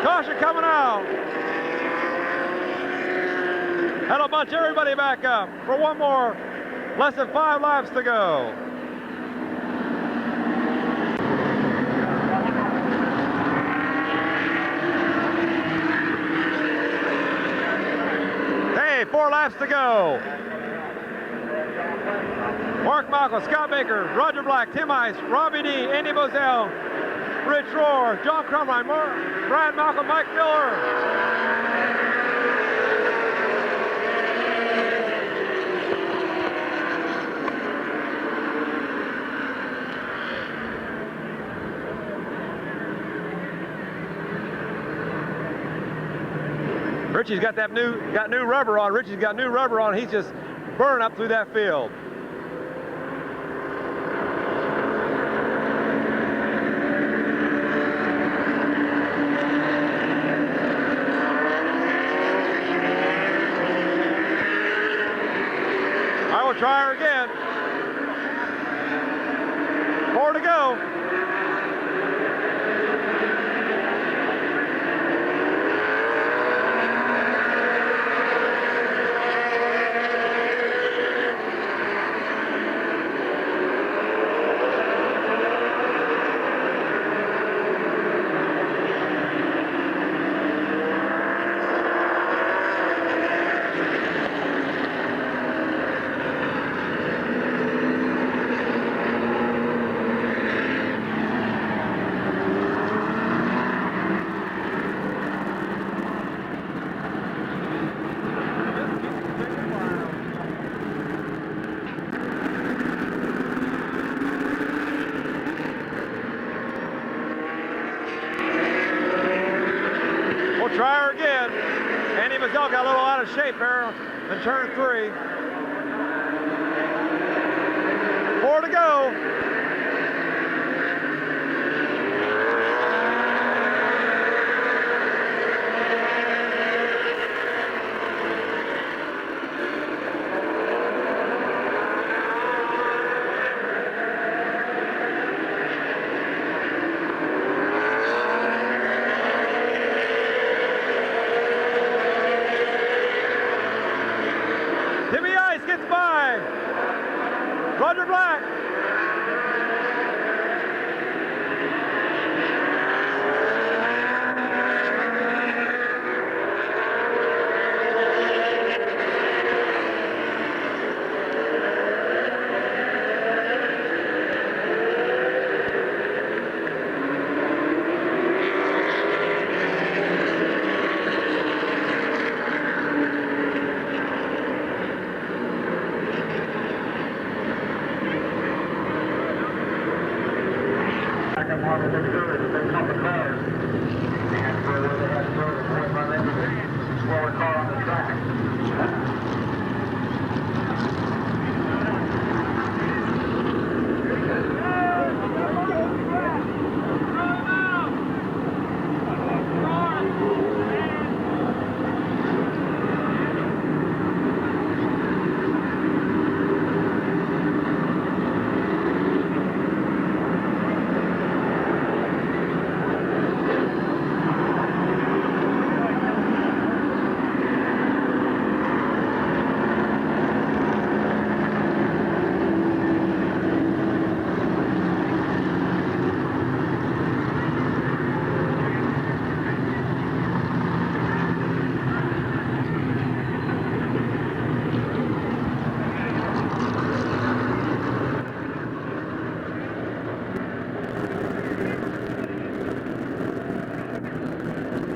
Caution coming out. That'll bunch everybody back up for one more. Less than 5 laps to go. Hey, 4 laps to go. Mark Malklett, Scott Baker, Roger Black, Tim Ice, Robbie D, Andy Moselle, Rich Rohr, John Crumrine, Brad Malcolm, Mike Miller. Richie's got new rubber on. Richie's got new rubber on. He's just burning up through that field. Try her again. 4 to go. Try her again. Andy Moselle got a little out of shape there in turn 3. 4 to go. Gets by. Roger Black.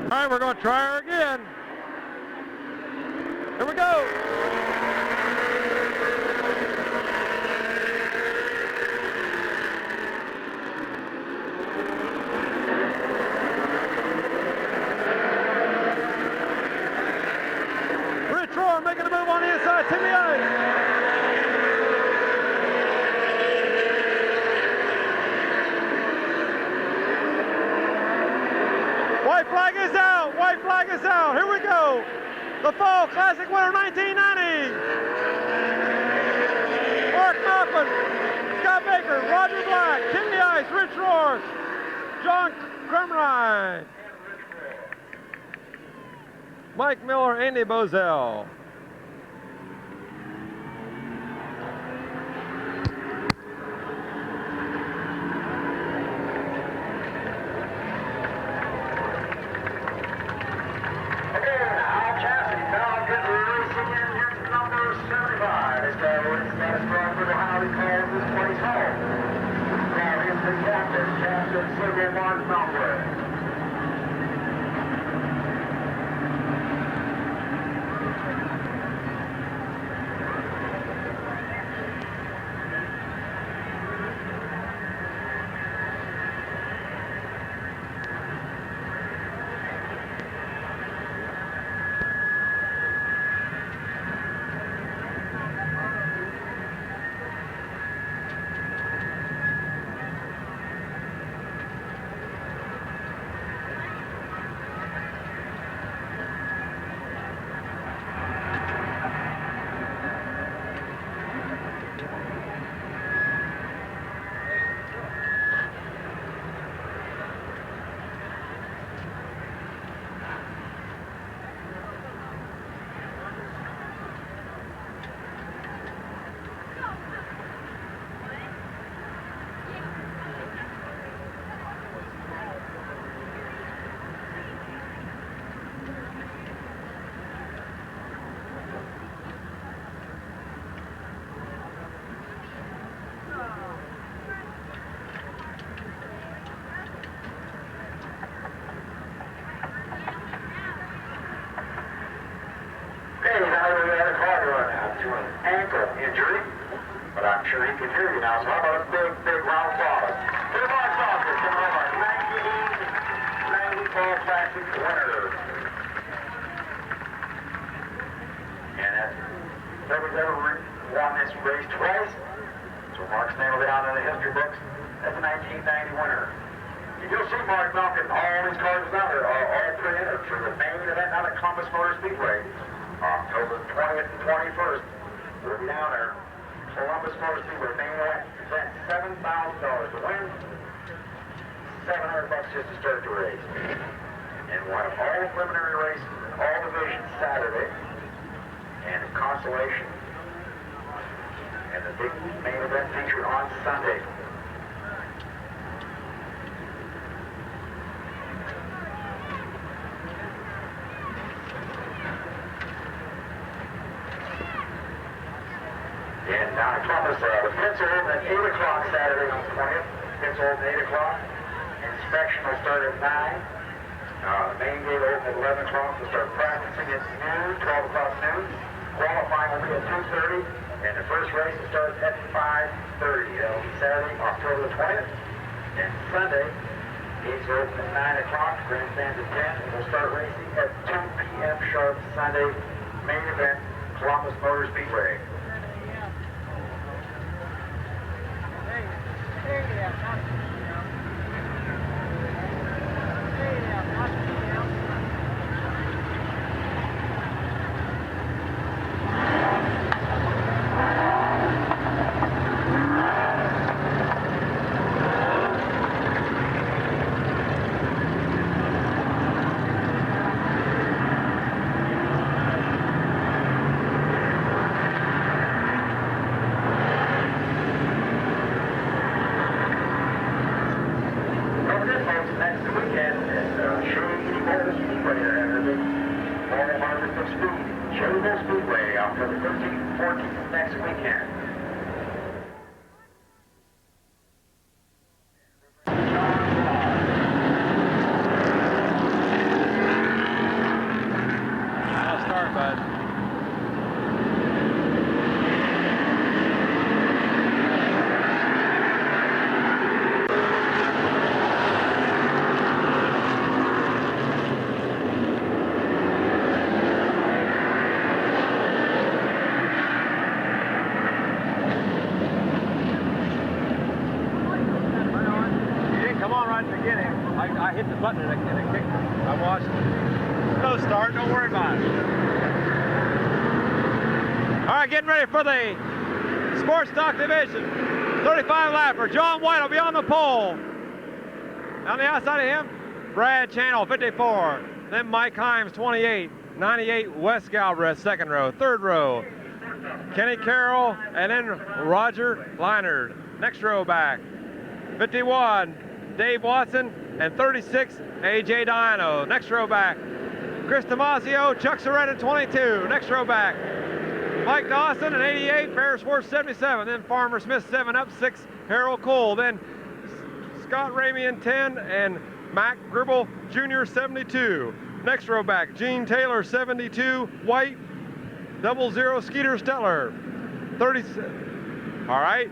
All right, we're going to try her again. Here we go. Rich Roar making a move on the inside, to the ice. White flag is out. White flag is out. Here we go. The Fall Classic winner 1990. Mark Malcolm, Scott Baker, Roger Black, King the Ice, Rich Roar, John Crumrine, Mike Miller, Andy Bozell. Ankle injury, but I'm sure he can hear you now. So how about a big round of applause? Two more saucers from our 1990 Fall Classic winner. And nobody's ever won this race twice, so Mark's name will be out in the history books. That's a 1990 winner. You'll see Mark Malkin, all these cars out there, all three entered for the main event out at Columbus Motor Speedway, October 20th and 21st. We'll be down there. Columbus Motor Speedway main event. $7,000 to win. $700 just to start the race. And we'll have all the preliminary races in all divisions Saturday. And a consolation. And the big main event featured on Sunday. And down at Columbus, the pits will open at 8 o'clock Saturday on the 20th. Pits will open at 8 o'clock. Inspection will start at 9. The main gate will open at 11 o'clock. We'll start practicing at noon, 12 o'clock noon. Qualifying will be at 2:30. And the first race will start at 5:30. That'll be Saturday, October the 20th. And Sunday, gates will open at 9 o'clock. Grandstands at 10. And we'll start racing at 2 p.m. sharp Sunday. Main event, Columbus Motor Speedway. Midvale Speedway, October 13th, 14th, next weekend. caution. No start, don't worry about it. All right, getting ready for the Sports Stock Division. 35 lapper. John White will be on the pole. On the outside of him, Brad Channel, 54. Then Mike Himes, 28. 98, Wes Galbraith, second row. Third row, Kenny Carroll, and then Roger Leinard. Next row back, 51, Dave Watson, and 36, A.J. Diano. Next row back, Chris Damasio, Chuck Soretta, 22. Next row back, Mike Dawson, and 88, Ferris Worth, 77. Then Farmer Smith, 7 up, 6, Harold Cole. Then Scott Ramian, 10, and Mac Gribble Jr., 72. Next row back, Gene Taylor, 72, White, 00, Skeeter Stetler, 37. All right,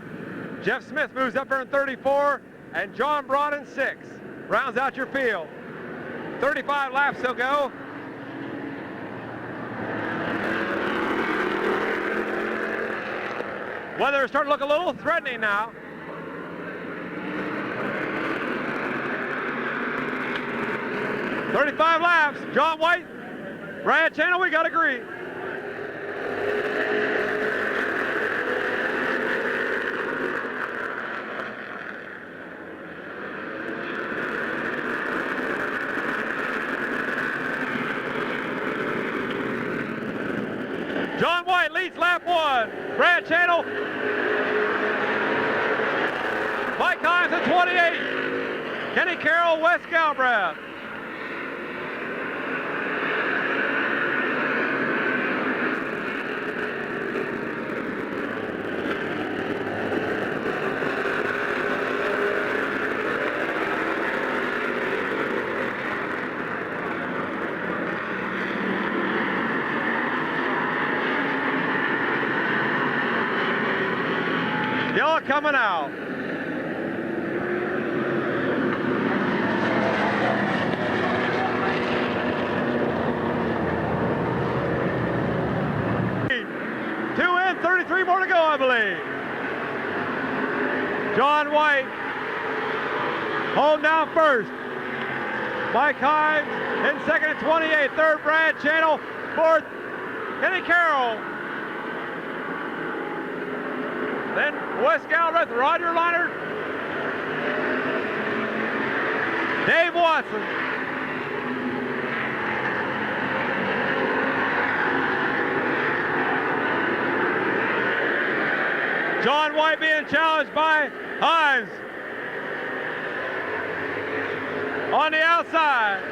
Jeff Smith moves up there in 34, and John Broaden, 6. Rounds out your field. 35 laps he'll go. Weather is starting to look a little threatening now. "35 laps, John White, Brad Channel, we got agree." John White leads lap 1. Brad Channel, Mike Himes at 28. Kenny Carroll, Wes Galbraith. Yellow coming out. Two in, 33 more to go, I believe. John White, home down first. Mike Himes in second at 28. Third, Brad Channel. Fourth, Kenny Carroll. Then Wes Galbraith, Roger Leinard, Dave Watson. John White being challenged by Himes. On the outside.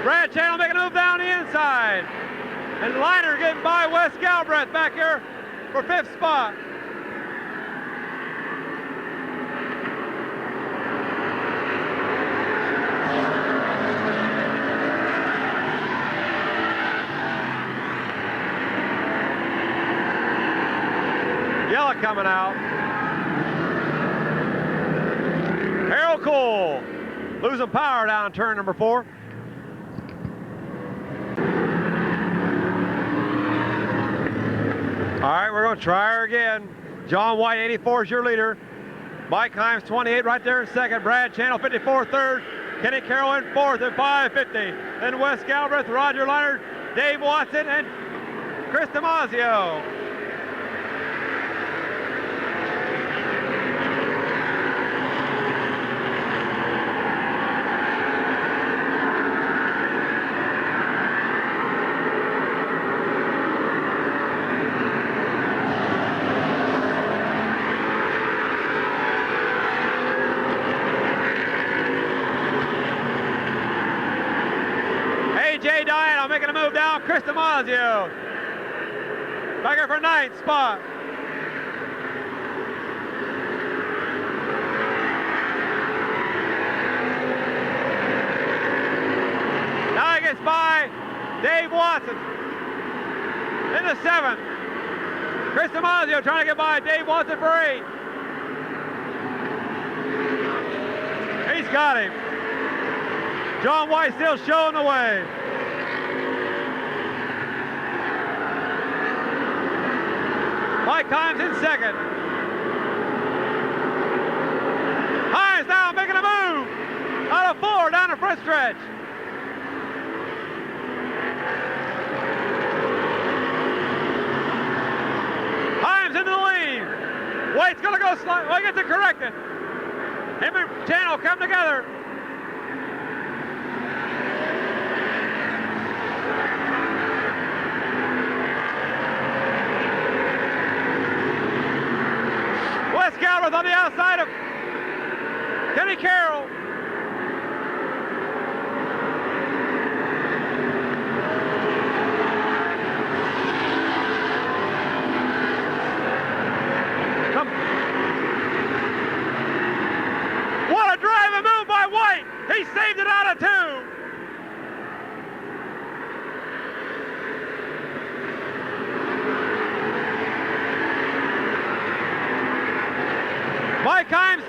Brad Channel making a move down the inside. And Leinard getting by Wes Galbraith back here for 5th spot. Yellow coming out. Harold Cole losing power down turn number 4. All right, we're going to try her again. John White, 84 is your leader. Mike Himes, 28 right there in second. Brad Channel, 54 third. Kenny Carroll in fourth at 5:50. Then Wes Galbraith, Roger Leinard, Dave Watson, and Chris Damasio. A.J. Diano making a move down. Chris Damasio back here for 9th spot. Now he gets by Dave Watson in the 7th. Chris Damasio trying to get by Dave Watson for 8. He's got him. John White still showing the way. Mike Himes in second. Himes now making a move. Out of 4 down to front stretch. Himes into the lead. White's gonna go slow. White gets it corrected. Him and Channel come together. Wes Galbraith on the outside of Kenny Carroll. What a driving move by White. He saved it out of 2. Mike Himes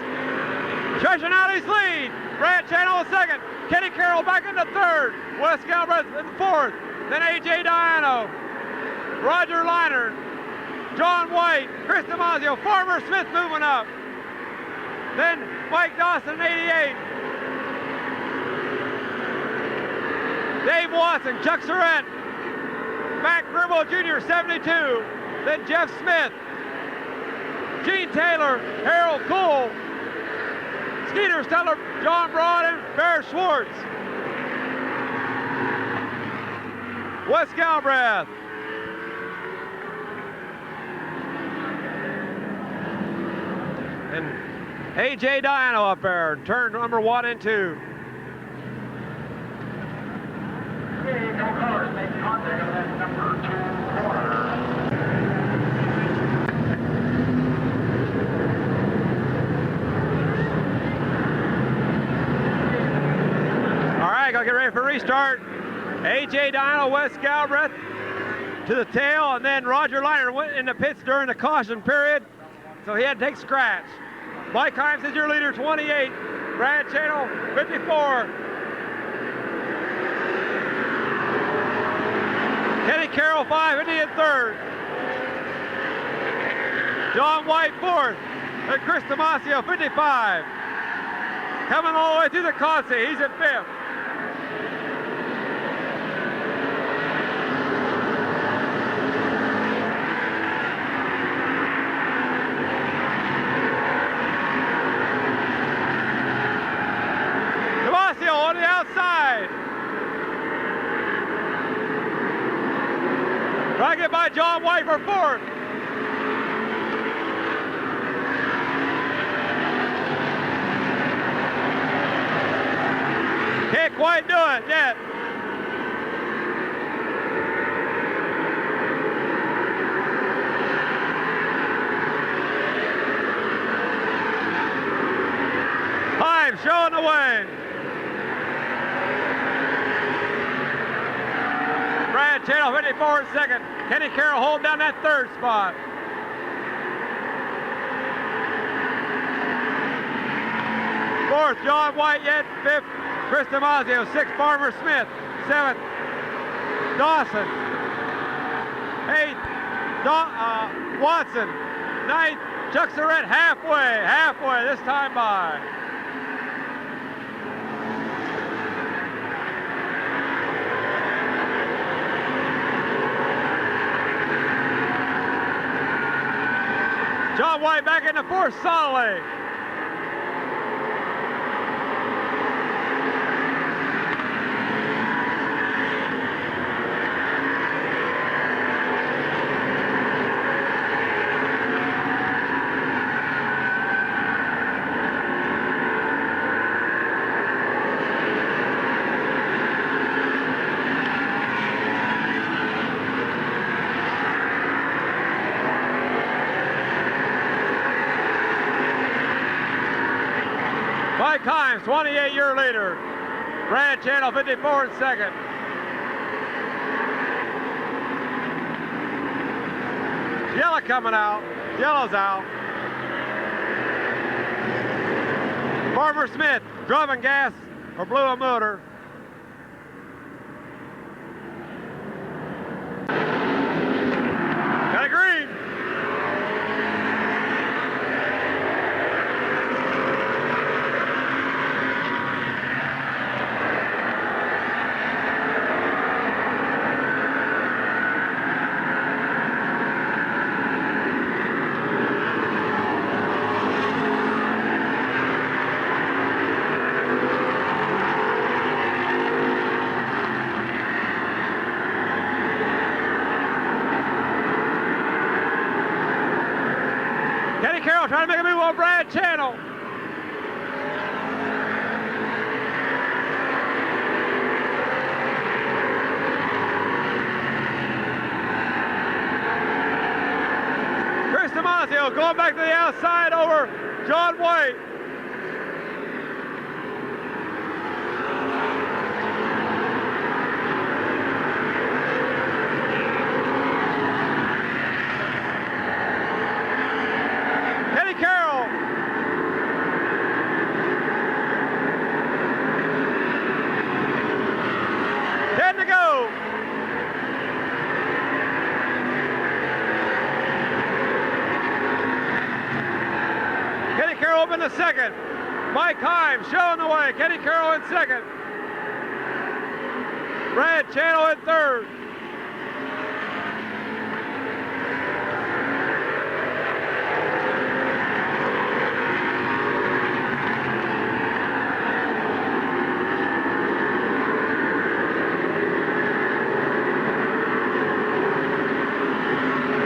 stretching out his lead. Brad Channel in second. Kenny Carroll back into third. Wes Galbraith in fourth. Then A.J. Diano. Roger Liner. John White. Chris DiMaggio. Farmer Smith moving up. Then Mike Dawson, 88. Dave Watson. Chuck Surratt. Matt Grimble Jr., 72. Then Jeff Smith. Gene Taylor, Harold Cool, Skeeter Steller, John Broad, and Bear Schwartz. Wes Galbraith. And A.J. Diano up there, turn number 1 and 2. Okay, no cars making contact on that number 2 corner. Go get ready for restart. A.J. Diano, Wes Galbraith to the tail, and then Roger Liner went in the pits during the caution period, so he had to take scratch. Mike Himes is your leader, 28. Brad Channel, 54. Kenny Carroll, 5, Indian third. John White, fourth. And Chris DiMaggio, 55. Coming all the way through the Consi, he's at 5th. On the outside. Try to get by John White for 4th. Can't quite do it yet. Himes showing the way. Brad Channel, 54 in second. Kenny Carroll holding down that 3rd spot. Fourth, John White yet. 5th, Chris DiMaggio. 6th, Farmer Smith. 7th, Dawson. 8th, Watson. 9th, Chuck Surratt. Halfway this time by. John White back in the 4th solidly. Mike Himes, 28-year leader. Brad Channel, 54 in second. Yellow coming out. Yellow's out. Farmer Smith, driving gas or blew a motor. Got a green. Carroll trying to make a move on Brad Channel. Chris Damasio going back to the outside over John White. Kenny Carroll. To go. Kenny Carroll up in the second. Mike Himes showing the way. Kenny Carroll in second. Brad Channel in third.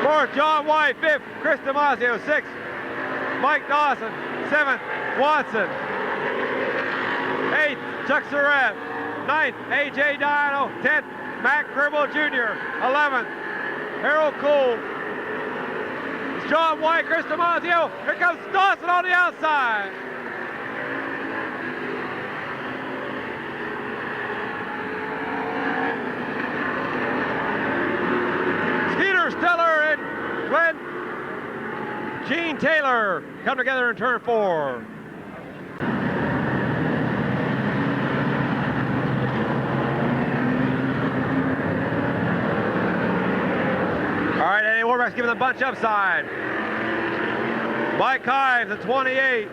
Fourth, John White. Fifth, Chris Damasio. Sixth, Mike Dawson. Seventh, Watson. Eighth, Chuck Surratt. Ninth, A.J. Diano. 10th, Matt Gribble Jr. 11th, Harold Cole. It's John White, Chris Damasio. Here comes Dawson on the outside. Skeeter Steller and Glenn Gene Taylor come together in turn 4. All right, Eddie Warbeck's giving the bunch upside. Mike Himes at 28.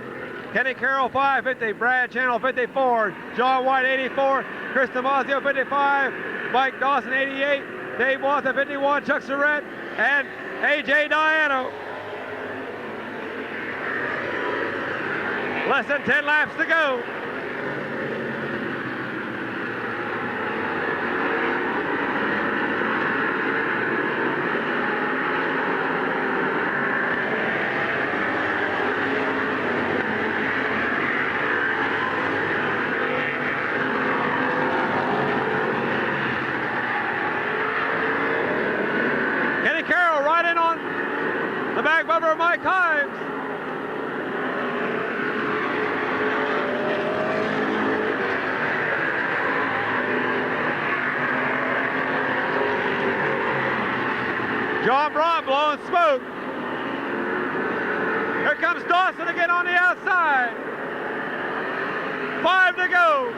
Kenny Carroll 550. Brad Channel 54. John White 84. Chris Damasio 55. Mike Dawson 88. Dave Watson 51. Chuck Surratt and A.J. Diano. Less than 10 laps to go. Kenny Carroll right in on the back bumper of Mike Himes. John Braun blowing smoke. Here comes Dawson again on the outside. 5 to go.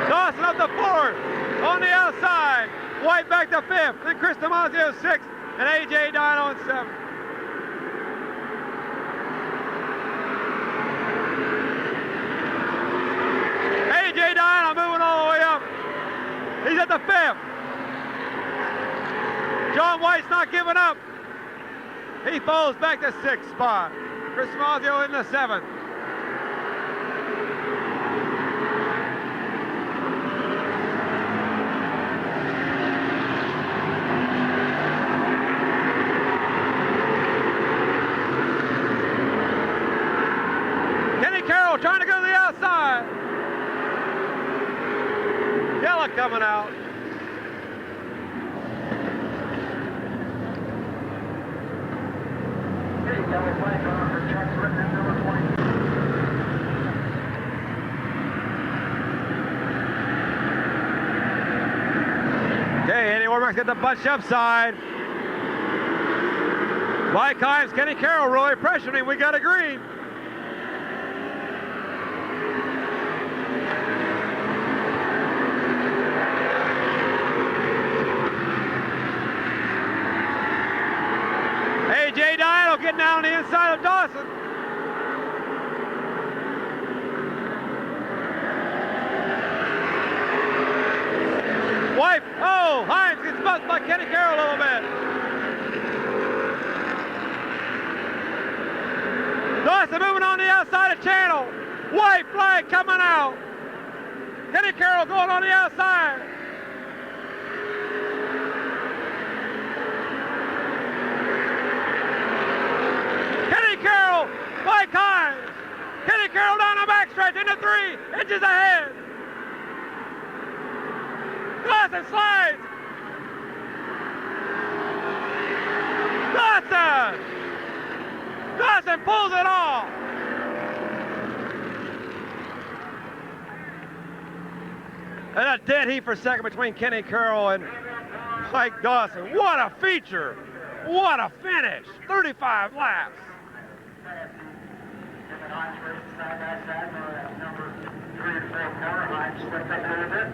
Dawson up to 4th on the outside. White back to 5th. Then Chris Damasio 6th and A.J. Diano in 7th. A.J. Diano moving all the way up. He's at the 5th. John White's not giving up. He falls back to 6th spot. Chris Damasio in the 7th. Kenny Carroll trying to go to the outside. Yella coming out. Okay, Eddie Warbeck's got the bunch upside. Mike Himes, Kenny Carroll really pressuring him. We got a green. A.J. Diano getting down on the inside of Dawson. White, oh, Himes gets buzzed by Kenny Carroll a little bit. Dawson moving on the outside of Channel. White flag coming out. Kenny Carroll going on the outside. Mike Hines. Kenny Carroll down the backstretch into 3 inches ahead. Dawson slides. Dawson pulls it off. And a dead heat for second between Kenny Carroll and Mike Dawson. What a feature. What a finish. 35 laps. Number 3 and 4 corner, Hines slipped up a little bit.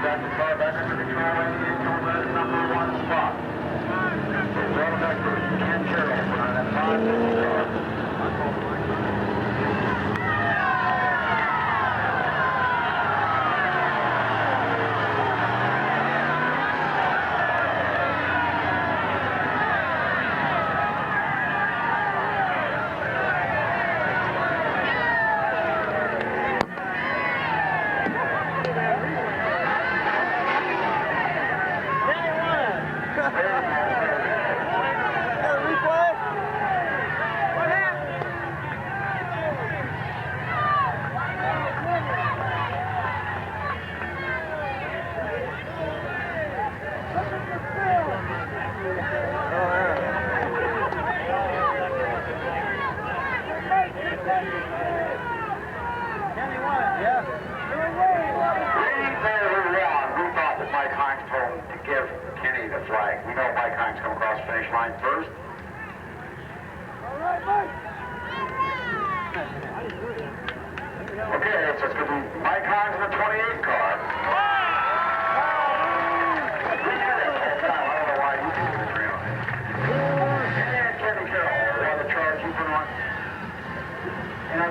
Got the car back under control and into the number 1 spot. So well back for Ken Carroll for that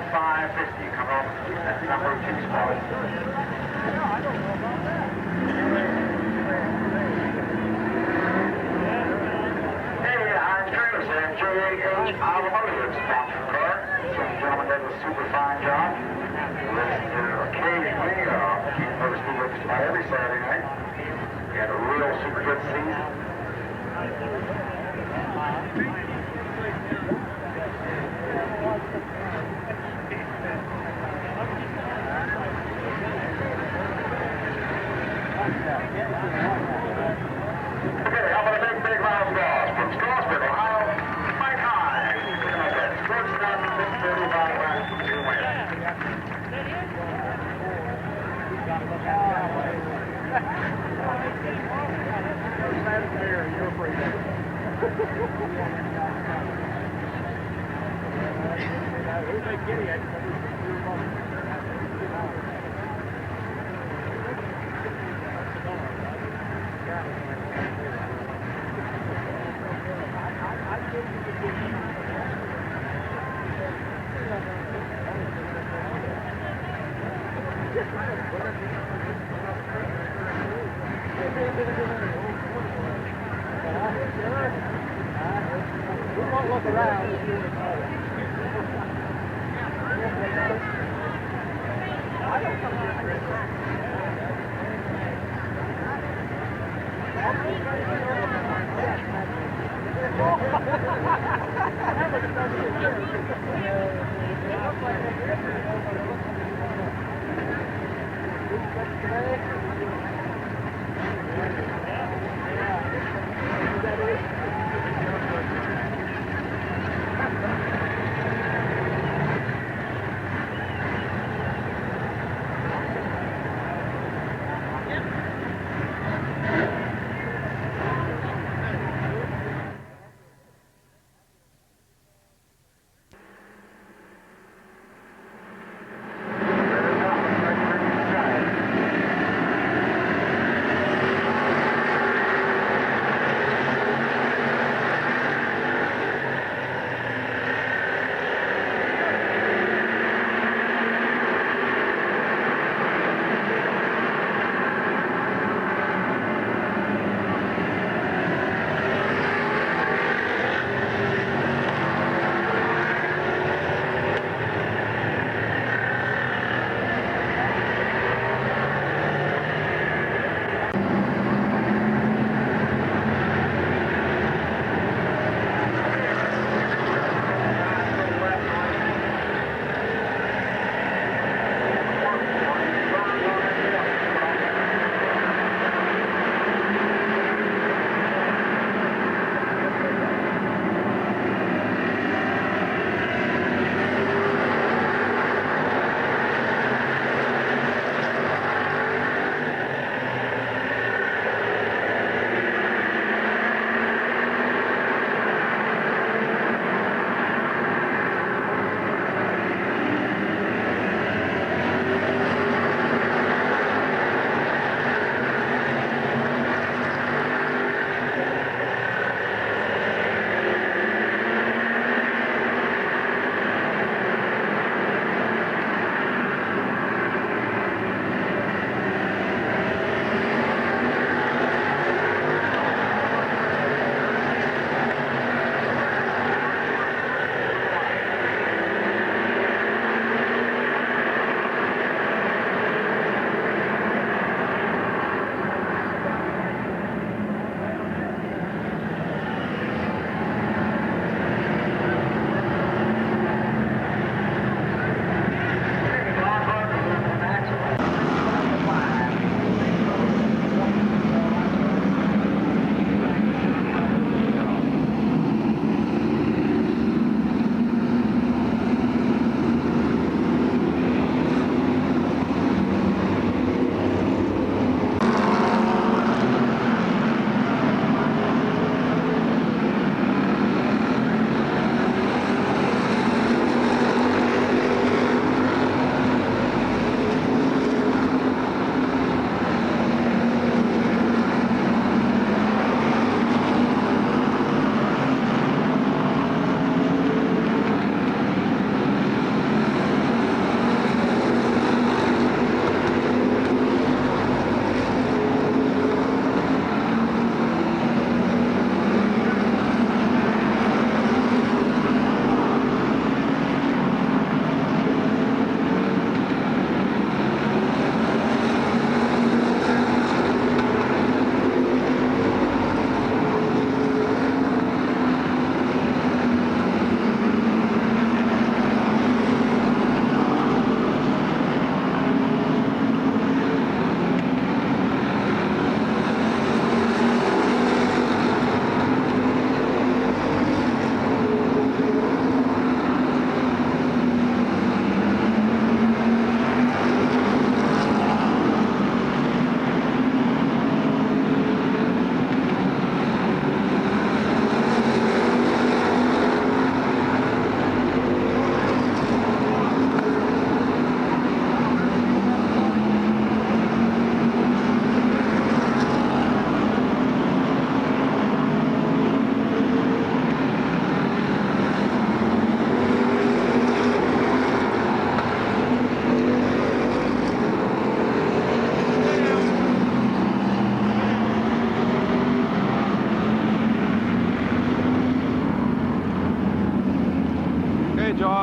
550 car.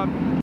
job.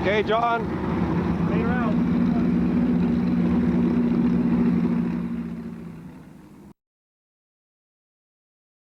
Okay, John.